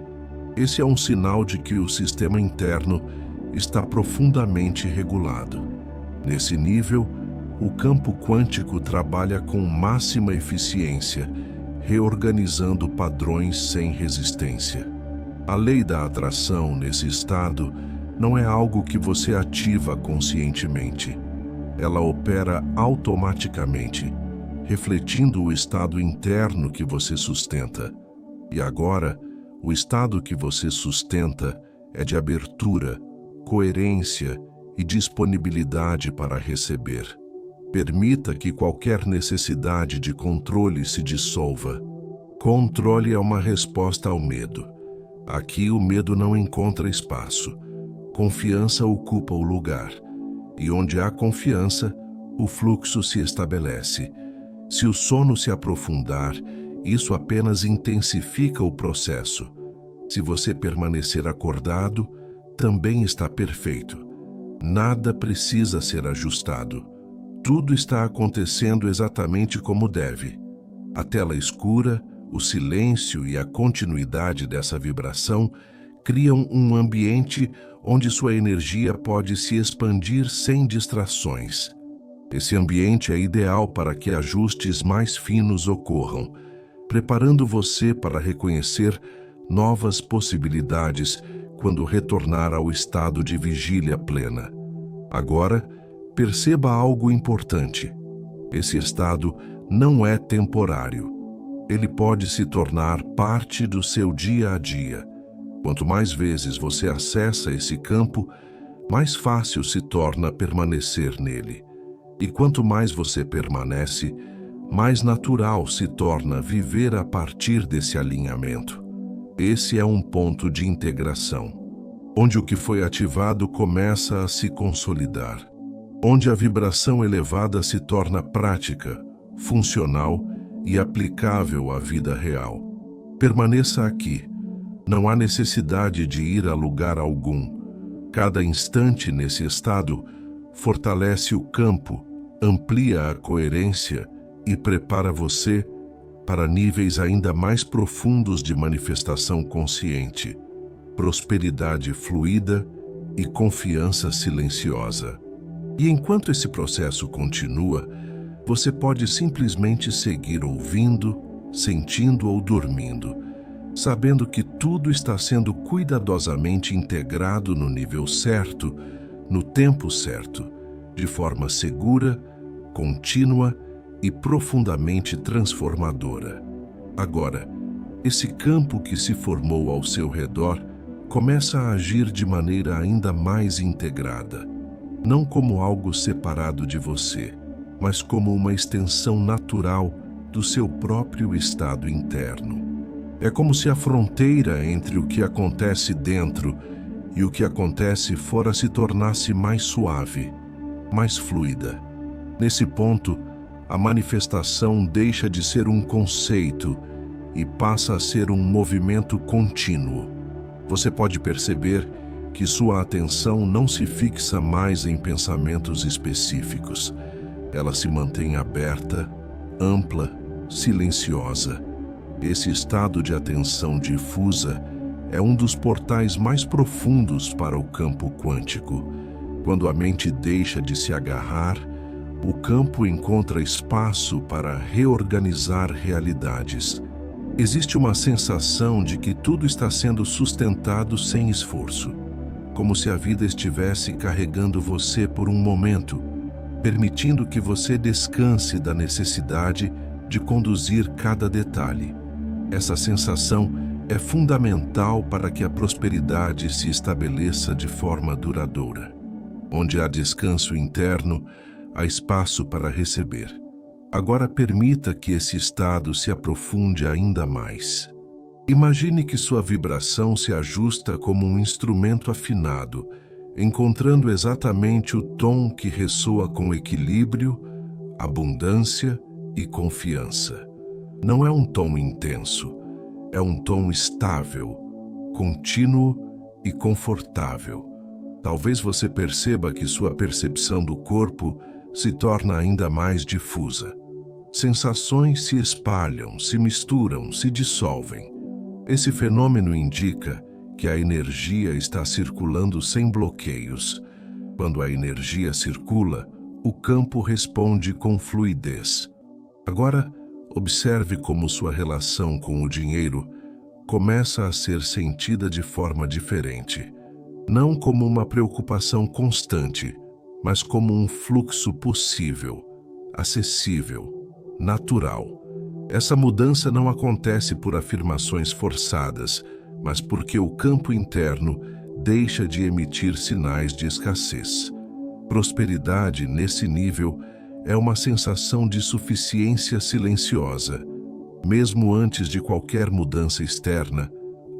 S1: Esse é um sinal de que o sistema interno está profundamente regulado. Nesse nível, o campo quântico trabalha com máxima eficiência, reorganizando padrões sem resistência. A lei da atração nesse estado não é algo que você ativa conscientemente. Ela opera automaticamente, refletindo o estado interno que você sustenta. E agora, o estado que você sustenta é de abertura, coerência e disponibilidade para receber. Permita que qualquer necessidade de controle se dissolva. Controle é uma resposta ao medo. Aqui o medo não encontra espaço. Confiança ocupa o lugar. E onde há confiança, o fluxo se estabelece. Se o sono se aprofundar, isso apenas intensifica o processo. Se você permanecer acordado, também está perfeito. Nada precisa ser ajustado. Tudo está acontecendo exatamente como deve. A tela escura, o silêncio e a continuidade dessa vibração criam um ambiente onde sua energia pode se expandir sem distrações. Esse ambiente é ideal para que ajustes mais finos ocorram, preparando você para reconhecer novas possibilidades quando retornar ao estado de vigília plena. Agora, perceba algo importante. Esse estado não é temporário. Ele pode se tornar parte do seu dia a dia. Quanto mais vezes você acessa esse campo, mais fácil se torna permanecer nele. E quanto mais você permanece, mais natural se torna viver a partir desse alinhamento. Esse é um ponto de integração, onde o que foi ativado começa a se consolidar, onde a vibração elevada se torna prática, funcional e aplicável à vida real. Permaneça aqui. Não há necessidade de ir a lugar algum. Cada instante nesse estado fortalece o campo, amplia a coerência e prepara você para níveis ainda mais profundos de manifestação consciente, prosperidade fluida e confiança silenciosa. E enquanto esse processo continua, você pode simplesmente seguir ouvindo, sentindo ou dormindo, sabendo que tudo está sendo cuidadosamente integrado no nível certo, no tempo certo, de forma segura, contínua e profundamente transformadora. Agora, esse campo que se formou ao seu redor começa a agir de maneira ainda mais integrada, não como algo separado de você, mas como uma extensão natural do seu próprio estado interno. É como se a fronteira entre o que acontece dentro e o que acontece fora se tornasse mais suave, mais fluida. Nesse ponto, a manifestação deixa de ser um conceito e passa a ser um movimento contínuo. Você pode perceber que sua atenção não se fixa mais em pensamentos específicos. Ela se mantém aberta, ampla, silenciosa. Esse estado de atenção difusa é um dos portais mais profundos para o campo quântico. Quando a mente deixa de se agarrar, o campo encontra espaço para reorganizar realidades. Existe uma sensação de que tudo está sendo sustentado sem esforço, como se a vida estivesse carregando você por um momento, permitindo que você descanse da necessidade de conduzir cada detalhe. Essa sensação é fundamental para que a prosperidade se estabeleça de forma duradoura. Onde há descanso interno, há espaço para receber. Agora permita que esse estado se aprofunde ainda mais. Imagine que sua vibração se ajusta como um instrumento afinado, encontrando exatamente o tom que ressoa com equilíbrio, abundância e confiança. Não é um tom intenso, é um tom estável, contínuo e confortável. Talvez você perceba que sua percepção do corpo se torna ainda mais difusa. Sensações se espalham, se misturam, se dissolvem. Esse fenômeno indica que a energia está circulando sem bloqueios. Quando a energia circula, o campo responde com fluidez. Agora, observe como sua relação com o dinheiro começa a ser sentida de forma diferente. Não como uma preocupação constante, mas como um fluxo possível, acessível, natural. Essa mudança não acontece por afirmações forçadas, mas porque o campo interno deixa de emitir sinais de escassez. Prosperidade, nesse nível, é uma sensação de suficiência silenciosa. Mesmo antes de qualquer mudança externa,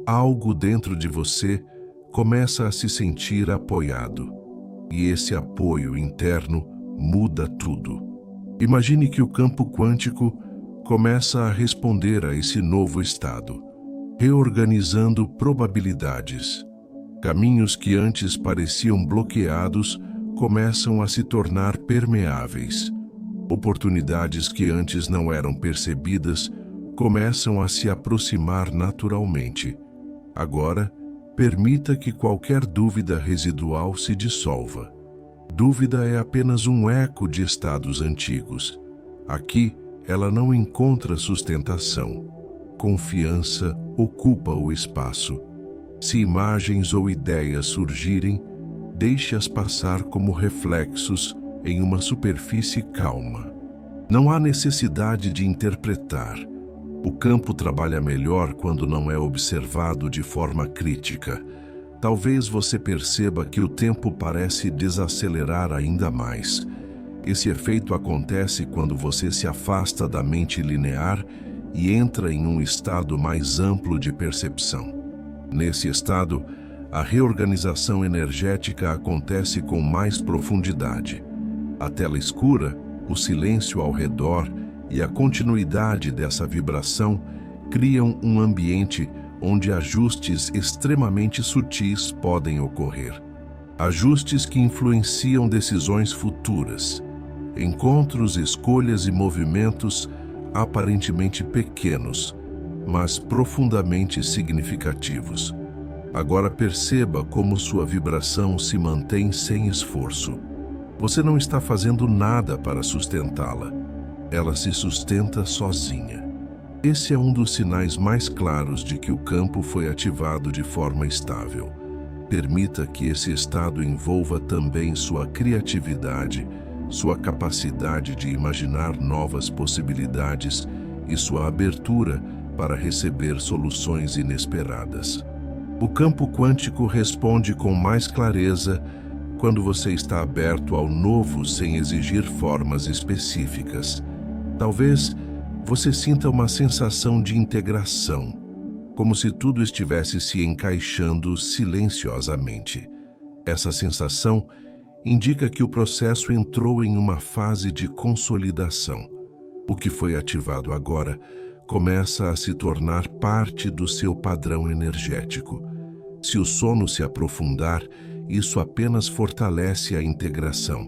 S1: algo dentro de você começa a se sentir apoiado. E esse apoio interno muda tudo. Imagine que o campo quântico começa a responder a esse novo estado, reorganizando probabilidades. Caminhos que antes pareciam bloqueados começam a se tornar permeáveis. Oportunidades que antes não eram percebidas começam a se aproximar naturalmente. Agora, permita que qualquer dúvida residual se dissolva. Dúvida é apenas um eco de estados antigos. Aqui, ela não encontra sustentação. Confiança ocupa o espaço. Se imagens ou ideias surgirem, deixe-as passar como reflexos em uma superfície calma. Não há necessidade de interpretar. O campo trabalha melhor quando não é observado de forma crítica. Talvez você perceba que o tempo parece desacelerar ainda mais. Esse efeito acontece quando você se afasta da mente linear e entra em um estado mais amplo de percepção. Nesse estado, a reorganização energética acontece com mais profundidade. A tela escura, o silêncio ao redor e a continuidade dessa vibração criam um ambiente onde ajustes extremamente sutis podem ocorrer. Ajustes que influenciam decisões futuras, encontros, escolhas e movimentos aparentemente pequenos, mas profundamente significativos. Agora perceba como sua vibração se mantém sem esforço. Você não está fazendo nada para sustentá-la. Ela se sustenta sozinha. Esse é um dos sinais mais claros de que o campo foi ativado de forma estável. Permita que esse estado envolva também sua criatividade, sua capacidade de imaginar novas possibilidades e sua abertura para receber soluções inesperadas. O campo quântico responde com mais clareza quando você está aberto ao novo sem exigir formas específicas. Talvez você sinta uma sensação de integração, como se tudo estivesse se encaixando silenciosamente. Essa sensação indica que o processo entrou em uma fase de consolidação. O que foi ativado agora começa a se tornar parte do seu padrão energético. Se o sono se aprofundar, isso apenas fortalece a integração.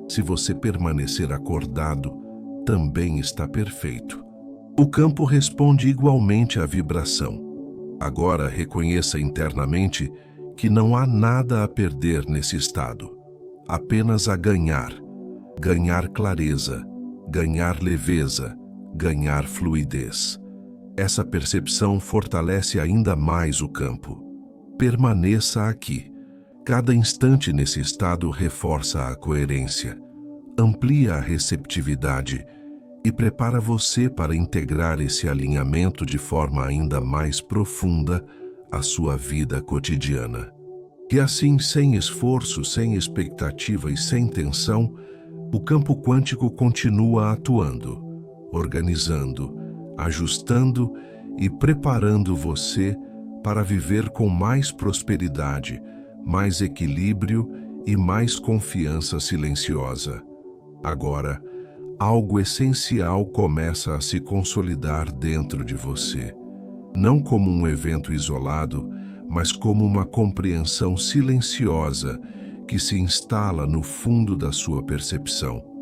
S1: Se você permanecer acordado, também está perfeito. O campo responde igualmente à vibração. Agora reconheça internamente que não há nada a perder nesse estado, apenas a ganhar. Ganhar clareza, ganhar leveza, ganhar fluidez. Essa percepção fortalece ainda mais o campo. Permaneça aqui. Cada instante nesse estado reforça a coerência, amplia a receptividade e prepara você para integrar esse alinhamento de forma ainda mais profunda à sua vida cotidiana. E assim, sem esforço, sem expectativa e sem tensão, o campo quântico continua atuando, organizando, ajustando e preparando você para viver com mais prosperidade, mais equilíbrio e mais confiança silenciosa. Agora, algo essencial começa a se consolidar dentro de você, não como um evento isolado, mas como uma compreensão silenciosa que se instala no fundo da sua percepção.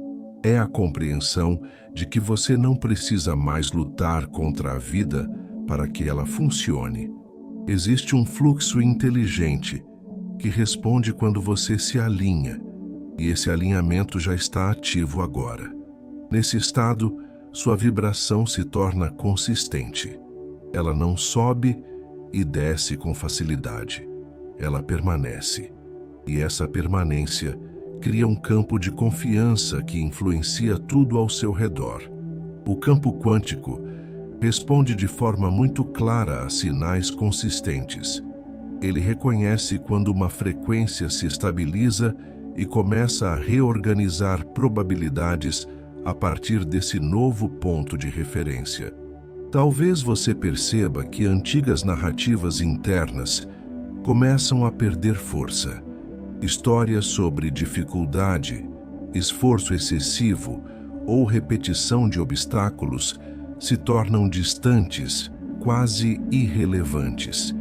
S1: É a compreensão de que você não precisa mais lutar contra a vida para que ela funcione. Existe um fluxo inteligente que responde quando você se alinha, e esse alinhamento já está ativo agora. Nesse estado, sua vibração se torna consistente. Ela não sobe e desce com facilidade. Ela permanece. E essa permanência cria um campo de confiança que influencia tudo ao seu redor. O campo quântico responde de forma muito clara a sinais consistentes. Ele reconhece quando uma frequência se estabiliza e começa a reorganizar probabilidades a partir desse novo ponto de referência. Talvez você perceba que antigas narrativas internas começam a perder força. Histórias sobre dificuldade, esforço excessivo ou repetição de obstáculos se tornam distantes, quase irrelevantes.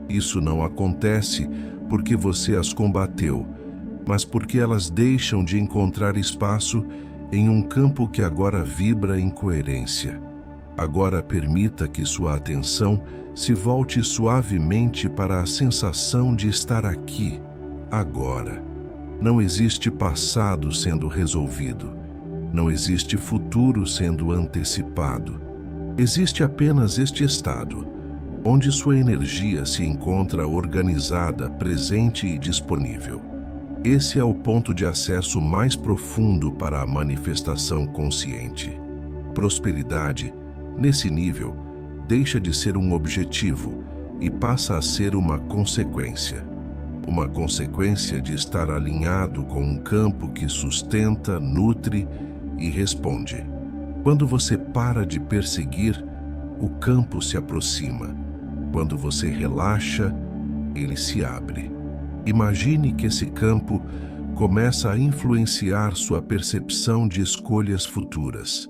S1: Isso não acontece porque você as combateu, mas porque elas deixam de encontrar espaço em um campo que agora vibra em coerência. Agora permita que sua atenção se volte suavemente para a sensação de estar aqui, agora. Não existe passado sendo resolvido. Não existe futuro sendo antecipado. Existe apenas este estado, onde sua energia se encontra organizada, presente e disponível. Esse é o ponto de acesso mais profundo para a manifestação consciente. Prosperidade, nesse nível, deixa de ser um objetivo e passa a ser uma consequência. Uma consequência de estar alinhado com um campo que sustenta, nutre e responde. Quando você para de perseguir, o campo se aproxima. Quando você relaxa, ele se abre. Imagine que esse campo começa a influenciar sua percepção de escolhas futuras.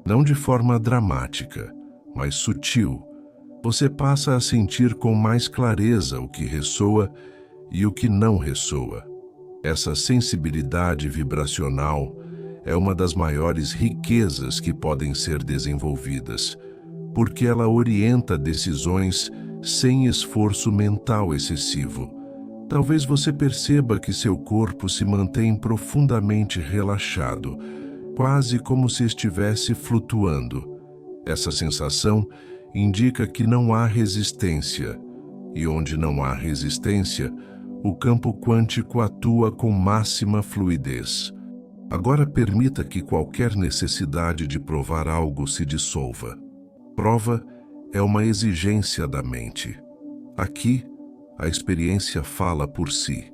S1: Não de forma dramática, mas sutil. Você passa a sentir com mais clareza o que ressoa e o que não ressoa. Essa sensibilidade vibracional é uma das maiores riquezas que podem ser desenvolvidas, porque ela orienta decisões sem esforço mental excessivo. Talvez você perceba que seu corpo se mantém profundamente relaxado, quase como se estivesse flutuando. Essa sensação indica que não há resistência, e onde não há resistência, o campo quântico atua com máxima fluidez. Agora permita que qualquer necessidade de provar algo se dissolva. Prova é uma exigência da mente. Aqui, a experiência fala por si.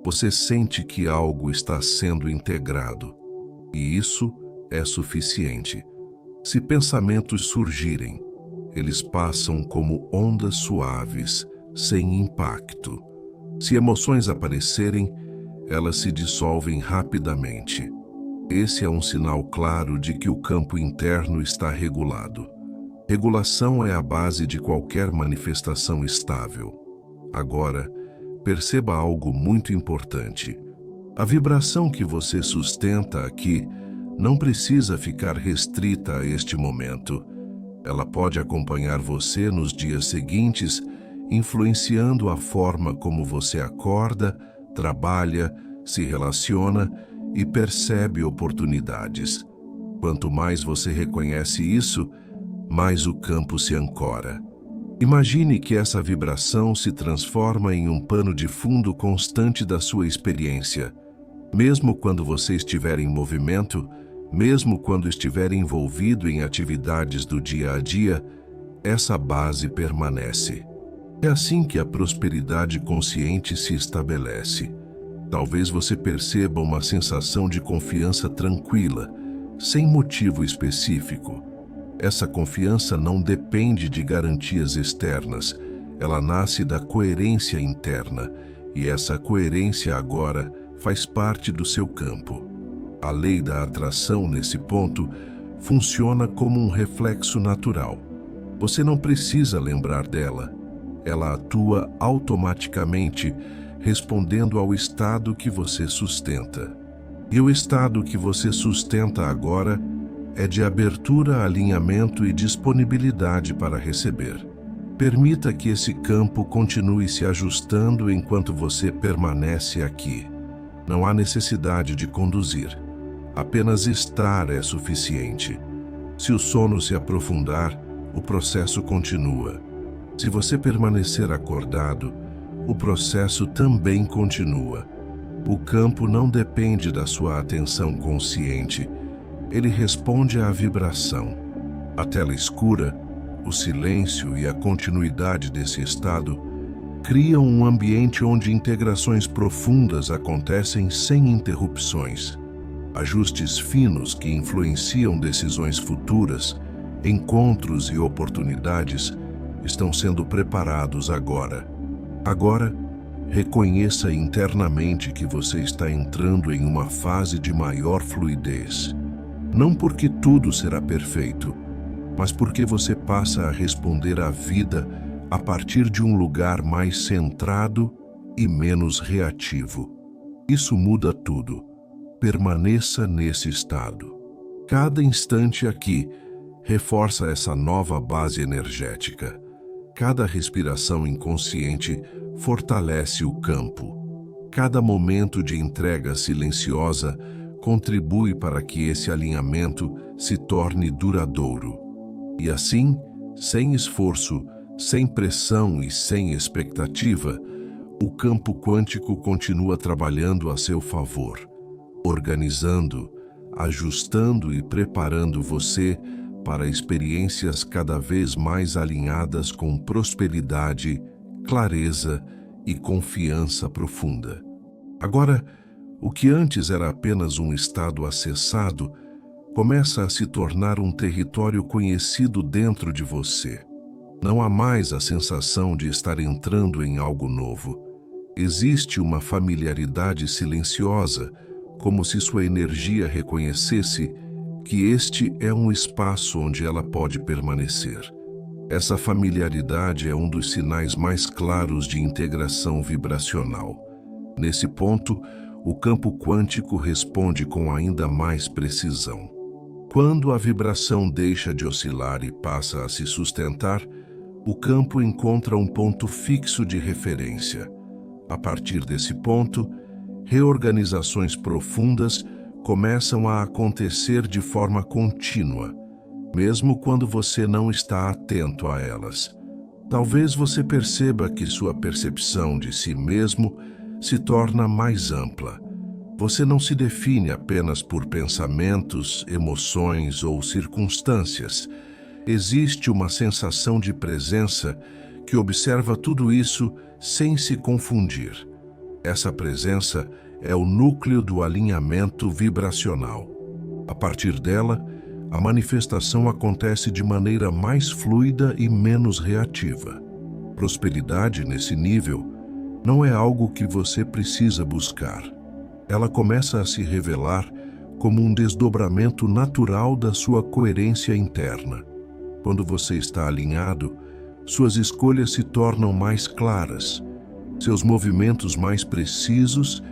S1: Você sente que algo está sendo integrado, e isso é suficiente. Se pensamentos surgirem, eles passam como ondas suaves, sem impacto. Se emoções aparecerem, elas se dissolvem rapidamente. Esse é um sinal claro de que o campo interno está regulado. Regulação é a base de qualquer manifestação estável. Agora, perceba algo muito importante. A vibração que você sustenta aqui não precisa ficar restrita a este momento. Ela pode acompanhar você nos dias seguintes, influenciando a forma como você acorda, trabalha, se relaciona e percebe oportunidades. Quanto mais você reconhece isso, mais o campo se ancora. Imagine que essa vibração se transforma em um pano de fundo constante da sua experiência. Mesmo quando você estiver em movimento, mesmo quando estiver envolvido em atividades do dia a dia, essa base permanece. É assim que a prosperidade consciente se estabelece. Talvez você perceba uma sensação de confiança tranquila, sem motivo específico. Essa confiança não depende de garantias externas, ela nasce da coerência interna, e essa coerência agora faz parte do seu campo. A lei da atração, nesse ponto, funciona como um reflexo natural. Você não precisa lembrar dela. Ela atua automaticamente, respondendo ao estado que você sustenta. E o estado que você sustenta agora é de abertura, alinhamento e disponibilidade para receber. Permita que esse campo continue se ajustando enquanto você permanece aqui. Não há necessidade de conduzir. Apenas estar é suficiente. Se o sono se aprofundar, o processo continua. Se você permanecer acordado, o processo também continua. O campo não depende da sua atenção consciente. Ele responde à vibração. A tela escura, o silêncio e a continuidade desse estado criam um ambiente onde integrações profundas acontecem sem interrupções. Ajustes finos que influenciam decisões futuras, encontros e oportunidades estão sendo preparados agora. Agora, reconheça internamente que você está entrando em uma fase de maior fluidez. Não porque tudo será perfeito, mas porque você passa a responder à vida a partir de um lugar mais centrado e menos reativo. Isso muda tudo. Permaneça nesse estado. Cada instante aqui reforça essa nova base energética. Cada respiração inconsciente fortalece o campo. Cada momento de entrega silenciosa contribui para que esse alinhamento se torne duradouro. E assim, sem esforço, Sem pressão e sem expectativa, o campo quântico continua trabalhando a seu favor, organizando, ajustando e preparando você para experiências cada vez mais alinhadas com prosperidade, clareza e confiança profunda. Agora, o que antes era apenas um estado acessado, começa a se tornar um território conhecido dentro de você. Não há mais a sensação de estar entrando em algo novo. Existe uma familiaridade silenciosa, como se sua energia reconhecesse que este é um espaço onde ela pode permanecer. Essa familiaridade é um dos sinais mais claros de integração vibracional. Nesse ponto, o campo quântico responde com ainda mais precisão. Quando a vibração deixa de oscilar e passa a se sustentar, o campo encontra um ponto fixo de referência. A partir desse ponto, reorganizações profundas começam a acontecer de forma contínua, mesmo quando você não está atento a elas. Talvez você perceba que sua percepção de si mesmo se torna mais ampla. Você não se define apenas por pensamentos, emoções ou circunstâncias. Existe uma sensação de presença que observa tudo isso sem se confundir. Essa presença é o núcleo do alinhamento vibracional. A partir dela, a manifestação acontece de maneira mais fluida e menos reativa. Prosperidade nesse nível não é algo que você precisa buscar. Ela começa a se revelar como um desdobramento natural da sua coerência interna. Quando você está alinhado, suas escolhas se tornam mais claras, seus movimentos mais precisos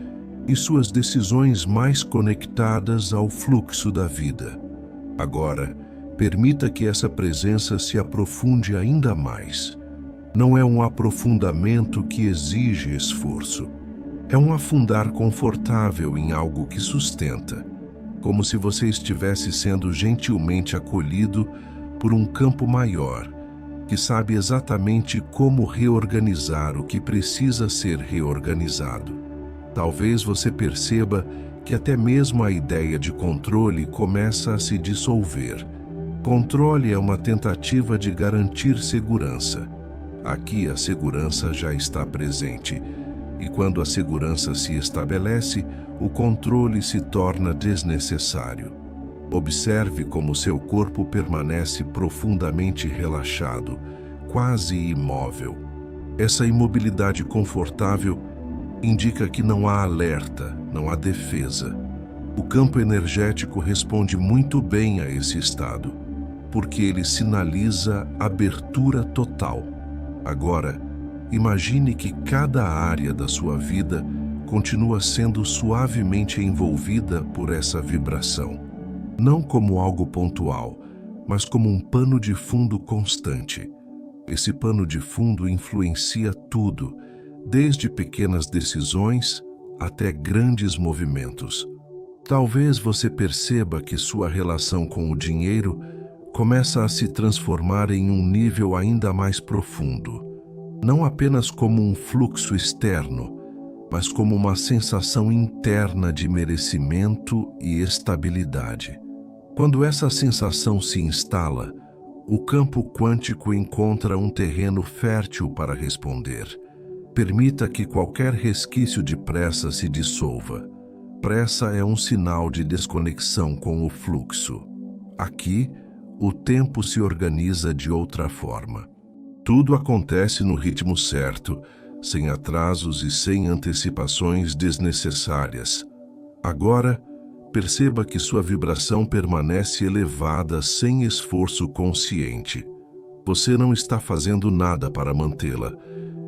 S1: e suas decisões mais conectadas ao fluxo da vida. Agora, permita que essa presença se aprofunde ainda mais. Não é um aprofundamento que exige esforço. É um afundar confortável em algo que sustenta, como se você estivesse sendo gentilmente acolhido por um campo maior, que sabe exatamente como reorganizar o que precisa ser reorganizado. Talvez você perceba que até mesmo a ideia de controle começa a se dissolver. Controle é uma tentativa de garantir segurança. Aqui a segurança já está presente, e quando a segurança se estabelece, o controle se torna desnecessário. Observe como seu corpo permanece profundamente relaxado, quase imóvel. Essa imobilidade confortável indica que não há alerta, não há defesa. O campo energético responde muito bem a esse estado, porque ele sinaliza abertura total. Agora, imagine que cada área da sua vida continua sendo suavemente envolvida por essa vibração. Não como algo pontual, mas como um pano de fundo constante. Esse pano de fundo influencia tudo, desde pequenas decisões até grandes movimentos. Talvez você perceba que sua relação com o dinheiro começa a se transformar em um nível ainda mais profundo. Não apenas como um fluxo externo, mas como uma sensação interna de merecimento e estabilidade. Quando essa sensação se instala, o campo quântico encontra um terreno fértil para responder. Permita que qualquer resquício de pressa se dissolva. Pressa é um sinal de desconexão com o fluxo. Aqui, o tempo se organiza de outra forma. Tudo acontece no ritmo certo, sem atrasos e sem antecipações desnecessárias. Agora, perceba que sua vibração permanece elevada sem esforço consciente. Você não está fazendo nada para mantê-la.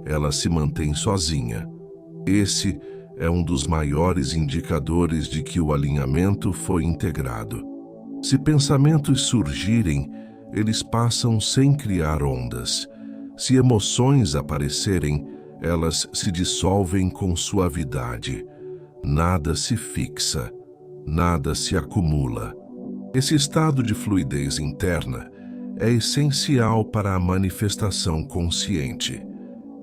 S1: Ela se mantém sozinha. Esse é um dos maiores indicadores de que o alinhamento foi integrado. Se pensamentos surgirem, eles passam sem criar ondas. Se emoções aparecerem, elas se dissolvem com suavidade. Nada se fixa. Nada se acumula. Esse estado de fluidez interna é essencial para a manifestação consciente.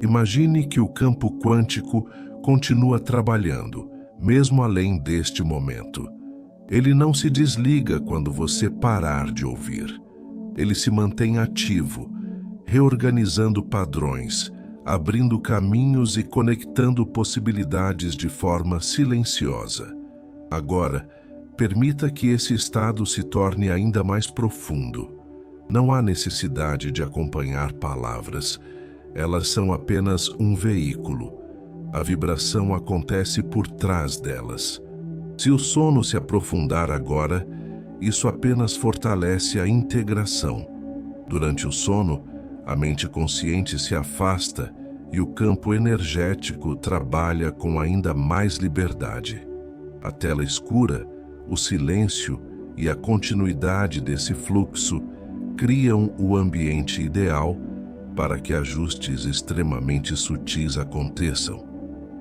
S1: Imagine que o campo quântico continua trabalhando, mesmo além deste momento. Ele não se desliga quando você parar de ouvir. Ele se mantém ativo, reorganizando padrões, abrindo caminhos e conectando possibilidades de forma silenciosa. Agora, permita que esse estado se torne ainda mais profundo. Não há necessidade de acompanhar palavras. Elas são apenas um veículo. A vibração acontece por trás delas. Se o sono se aprofundar agora, isso apenas fortalece a integração. Durante o sono, a mente consciente se afasta e o campo energético trabalha com ainda mais liberdade. A tela escura, o silêncio e a continuidade desse fluxo criam o ambiente ideal para que ajustes extremamente sutis aconteçam.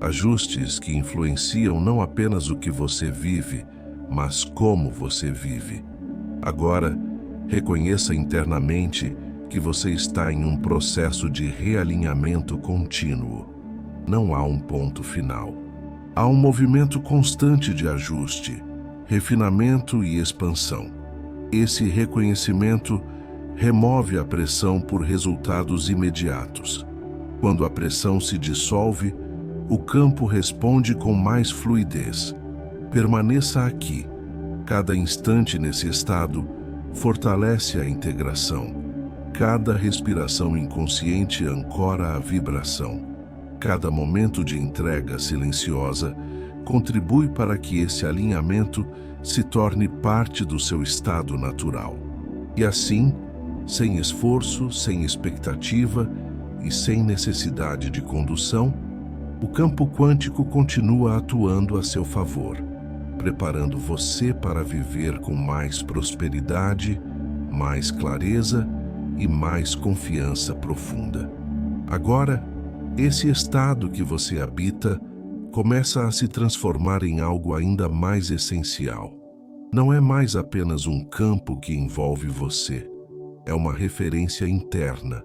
S1: Ajustes que influenciam não apenas o que você vive, mas como você vive. Agora, reconheça internamente que você está em um processo de realinhamento contínuo. Não há um ponto final. Há um movimento constante de ajuste, refinamento e expansão. Esse reconhecimento remove a pressão por resultados imediatos. Quando a pressão se dissolve, o campo responde com mais fluidez. Permaneça aqui. Cada instante nesse estado fortalece a integração. Cada respiração inconsciente ancora a vibração. Cada momento de entrega silenciosa contribui para que esse alinhamento se torne parte do seu estado natural. E assim, sem esforço, sem expectativa e sem necessidade de condução, o campo quântico continua atuando a seu favor, preparando você para viver com mais prosperidade, mais clareza e mais confiança profunda. Agora, esse estado que você habita começa a se transformar em algo ainda mais essencial. Não é mais apenas um campo que envolve você. É uma referência interna,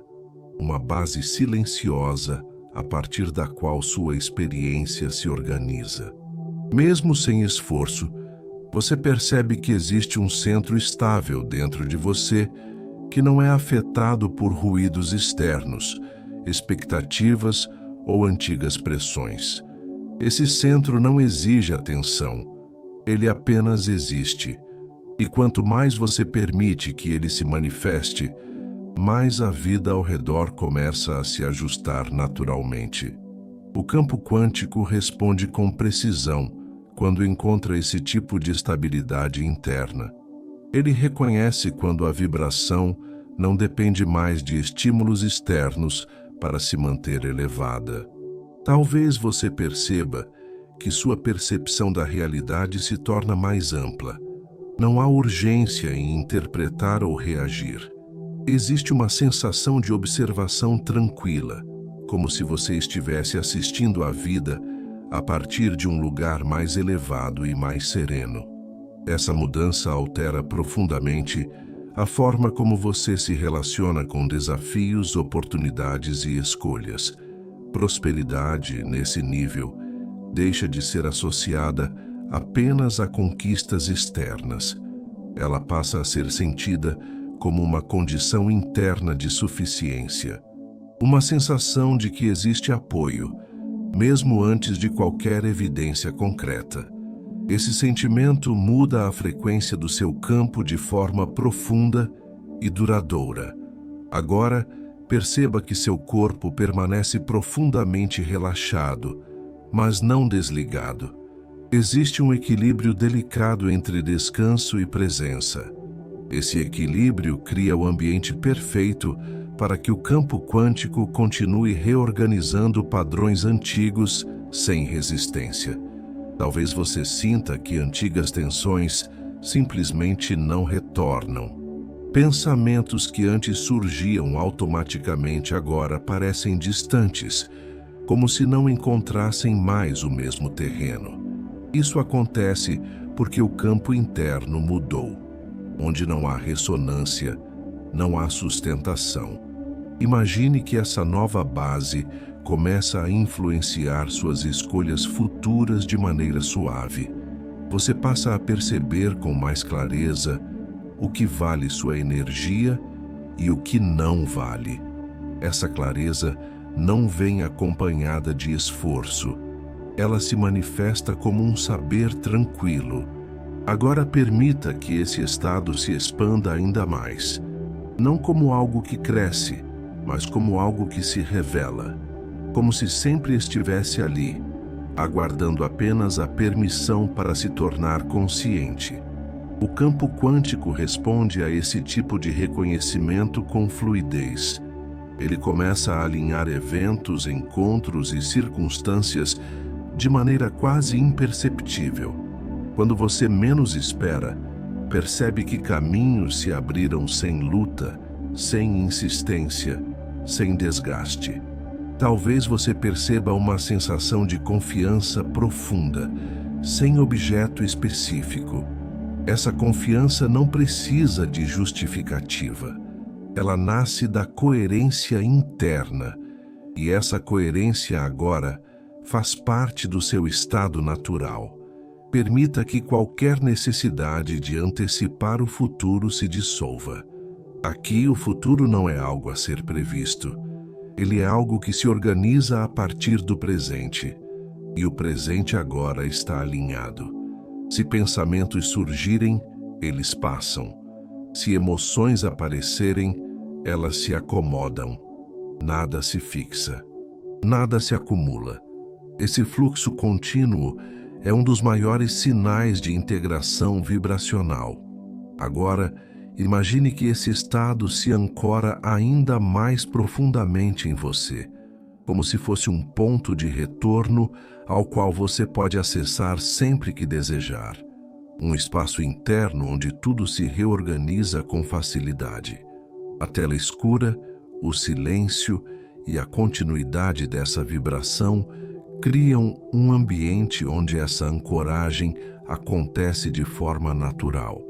S1: uma base silenciosa a partir da qual sua experiência se organiza. Mesmo sem esforço, você percebe que existe um centro estável dentro de você que não é afetado por ruídos externos, expectativas ou antigas pressões. Esse centro não exige atenção, ele apenas existe. E quanto mais você permite que ele se manifeste, mais a vida ao redor começa a se ajustar naturalmente. O campo quântico responde com precisão quando encontra esse tipo de estabilidade interna. Ele reconhece quando a vibração não depende mais de estímulos externos para se manter elevada. Talvez você perceba que sua percepção da realidade se torna mais ampla. Não há urgência em interpretar ou reagir. Existe uma sensação de observação tranquila, como se você estivesse assistindo à vida a partir de um lugar mais elevado e mais sereno. Essa mudança altera profundamente a forma como você se relaciona com desafios, oportunidades e escolhas. Prosperidade, nesse nível, deixa de ser associada apenas a conquistas externas. Ela passa a ser sentida como uma condição interna de suficiência. Uma sensação de que existe apoio, mesmo antes de qualquer evidência concreta. Esse sentimento muda a frequência do seu campo de forma profunda e duradoura. Agora, perceba que seu corpo permanece profundamente relaxado, mas não desligado. Existe um equilíbrio delicado entre descanso e presença. Esse equilíbrio cria o ambiente perfeito para que o campo quântico continue reorganizando padrões antigos sem resistência. Talvez você sinta que antigas tensões simplesmente não retornam. Pensamentos que antes surgiam automaticamente agora parecem distantes, como se não encontrassem mais o mesmo terreno. Isso acontece porque o campo interno mudou. Onde não há ressonância, não há sustentação. Imagine que essa nova base começa a influenciar suas escolhas futuras de maneira suave. Você passa a perceber com mais clareza o que vale sua energia e o que não vale. Essa clareza não vem acompanhada de esforço. Ela se manifesta como um saber tranquilo. Agora permita que esse estado se expanda ainda mais, não como algo que cresce, mas como algo que se revela, como se sempre estivesse ali, aguardando apenas a permissão para se tornar consciente. O campo quântico responde a esse tipo de reconhecimento com fluidez. Ele começa a alinhar eventos, encontros e circunstâncias de maneira quase imperceptível. Quando você menos espera, percebe que caminhos se abriram sem luta, sem insistência, sem desgaste. Talvez você perceba uma sensação de confiança profunda, sem objeto específico. Essa confiança não precisa de justificativa. Ela nasce da coerência interna, e essa coerência agora faz parte do seu estado natural. Permita que qualquer necessidade de antecipar o futuro se dissolva. Aqui o futuro não é algo a ser previsto. Ele é algo que se organiza a partir do presente. E o presente agora está alinhado. Se pensamentos surgirem, eles passam. Se emoções aparecerem, elas se acomodam. Nada se fixa. Nada se acumula. Esse fluxo contínuo é um dos maiores sinais de integração vibracional. Agora, imagine que esse estado se ancora ainda mais profundamente em você, como se fosse um ponto de retorno ao qual você pode acessar sempre que desejar. Um espaço interno onde tudo se reorganiza com facilidade. A tela escura, o silêncio e a continuidade dessa vibração criam um ambiente onde essa ancoragem acontece de forma natural.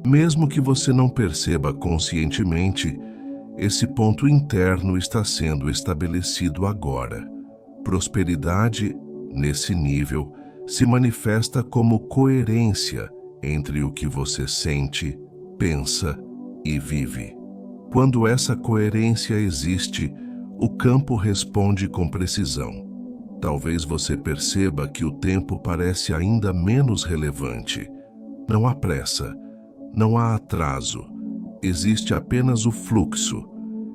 S1: Mesmo que você não perceba conscientemente, esse ponto interno está sendo estabelecido agora. Prosperidade, nesse nível, se manifesta como coerência entre o que você sente, pensa e vive. Quando essa coerência existe, o campo responde com precisão. Talvez você perceba que o tempo parece ainda menos relevante. Não há pressa, não há atraso, existe apenas o fluxo.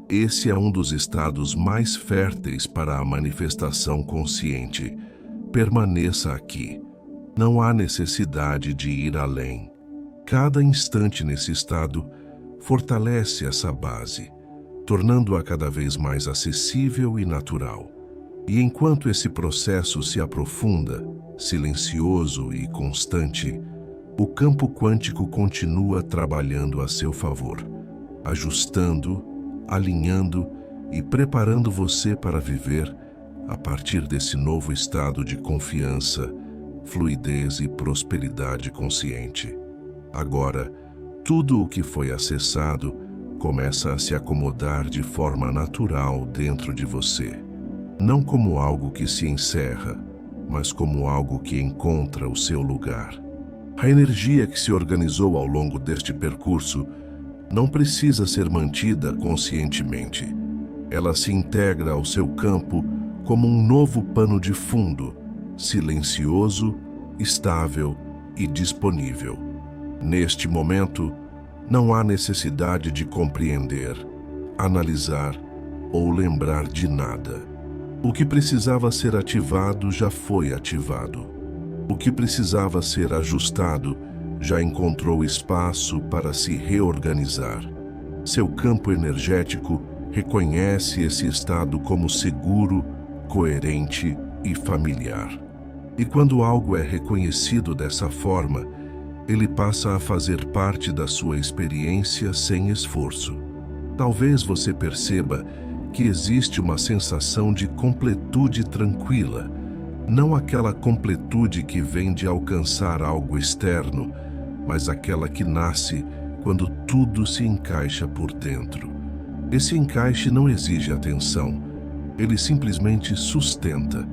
S1: Esse é um dos estados mais férteis para a manifestação consciente. Permaneça aqui. Não há necessidade de ir além. Cada instante nesse estado fortalece essa base, tornando-a cada vez mais acessível e natural. E enquanto esse processo se aprofunda, silencioso e constante, o campo quântico continua trabalhando a seu favor, ajustando, alinhando e preparando você para viver a partir desse novo estado de confiança, fluidez e prosperidade consciente. Agora, tudo o que foi acessado começa a se acomodar de forma natural dentro de você. Não como algo que se encerra, mas como algo que encontra o seu lugar. A energia que se organizou ao longo deste percurso não precisa ser mantida conscientemente. Ela se integra ao seu campo como um novo pano de fundo, silencioso, estável e disponível. Neste momento, não há necessidade de compreender, analisar ou lembrar de nada. O que precisava ser ativado já foi ativado. O que precisava ser ajustado já encontrou espaço para se reorganizar. Seu campo energético reconhece esse estado como seguro, coerente e familiar. E quando algo é reconhecido dessa forma, ele passa a fazer parte da sua experiência sem esforço. Talvez você perceba que existe uma sensação de completude tranquila, não aquela completude que vem de alcançar algo externo, mas aquela que nasce quando tudo se encaixa por dentro. Esse encaixe não exige atenção, ele simplesmente sustenta.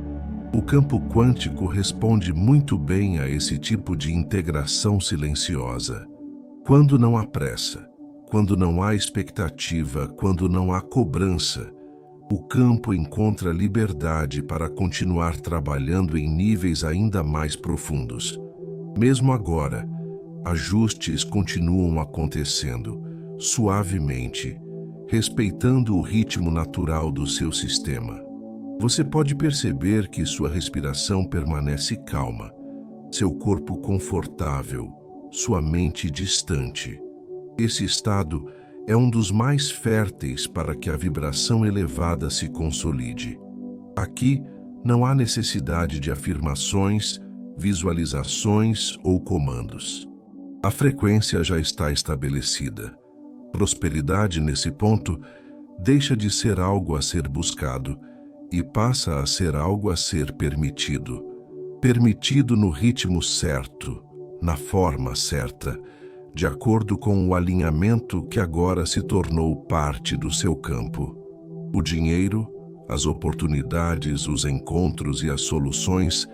S1: O campo quântico responde muito bem a esse tipo de integração silenciosa. Quando não há pressa, quando não há expectativa, quando não há cobrança, o campo encontra liberdade para continuar trabalhando em níveis ainda mais profundos. Mesmo agora, ajustes continuam acontecendo, suavemente, respeitando o ritmo natural do seu sistema. Você pode perceber que sua respiração permanece calma, seu corpo confortável, sua mente distante. Esse estado é um dos mais férteis para que a vibração elevada se consolide. Aqui não há necessidade de afirmações, visualizações ou comandos. A frequência já está estabelecida. Prosperidade, nesse ponto, deixa de ser algo a ser buscado e passa a ser algo a ser permitido. Permitido no ritmo certo, na forma certa, de acordo com o alinhamento que agora se tornou parte do seu campo. O dinheiro, as oportunidades, os encontros e as soluções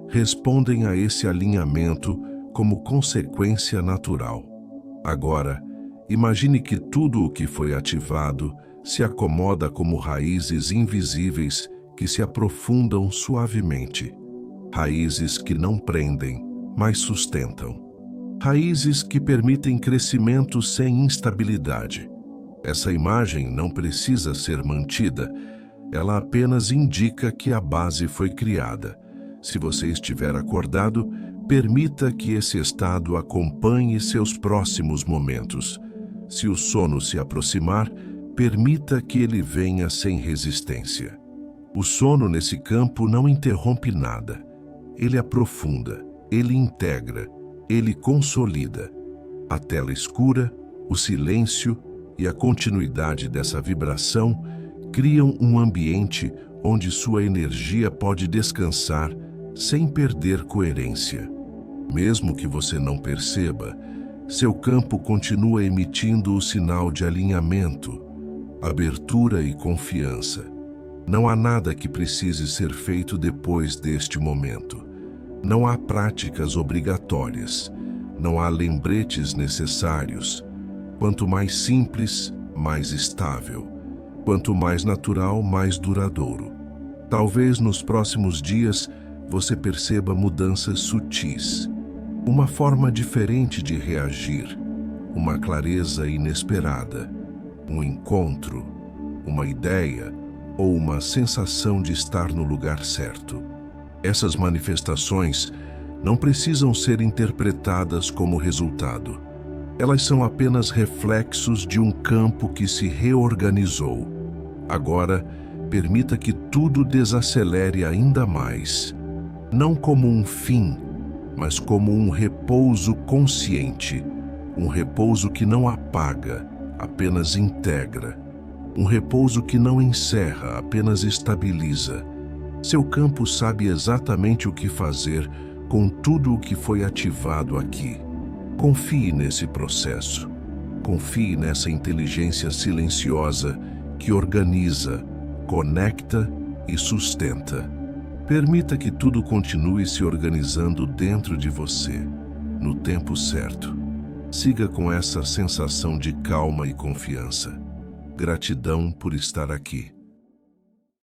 S1: respondem a esse alinhamento como consequência natural. Agora, imagine que tudo o que foi ativado se acomoda como raízes invisíveis que se aprofundam suavemente. Raízes que não prendem, mas sustentam. Raízes que permitem crescimento sem instabilidade. Essa imagem não precisa ser mantida, ela apenas indica que a base foi criada. Se você estiver acordado, permita que esse estado acompanhe seus próximos momentos. Se o sono se aproximar, permita que ele venha sem resistência. O sono nesse campo não interrompe nada. Ele aprofunda, ele integra, ele consolida. A tela escura, o silêncio e a continuidade dessa vibração criam um ambiente onde sua energia pode descansar sem perder coerência. Mesmo que você não perceba, seu campo continua emitindo o sinal de alinhamento, abertura e confiança. Não há nada que precise ser feito depois deste momento. Não há práticas obrigatórias. Não há lembretes necessários. Quanto mais simples, mais estável. Quanto mais natural, mais duradouro. Talvez nos próximos dias você perceba mudanças sutis. Uma forma diferente de reagir. Uma clareza inesperada. Um encontro, uma ideia ou uma sensação de estar no lugar certo. Essas manifestações não precisam ser interpretadas como resultado. Elas são apenas reflexos de um campo que se reorganizou. Agora, permita que tudo desacelere ainda mais. Não como um fim, mas como um repouso consciente. Um repouso que não apaga, apenas integra. Um repouso que não encerra, apenas estabiliza. Seu campo sabe exatamente o que fazer com tudo o que foi ativado aqui. Confie nesse processo. Confie nessa inteligência silenciosa que organiza, conecta e sustenta. Permita que tudo continue se organizando dentro de você, no tempo certo. Siga com essa sensação de calma e confiança. Gratidão por estar aqui.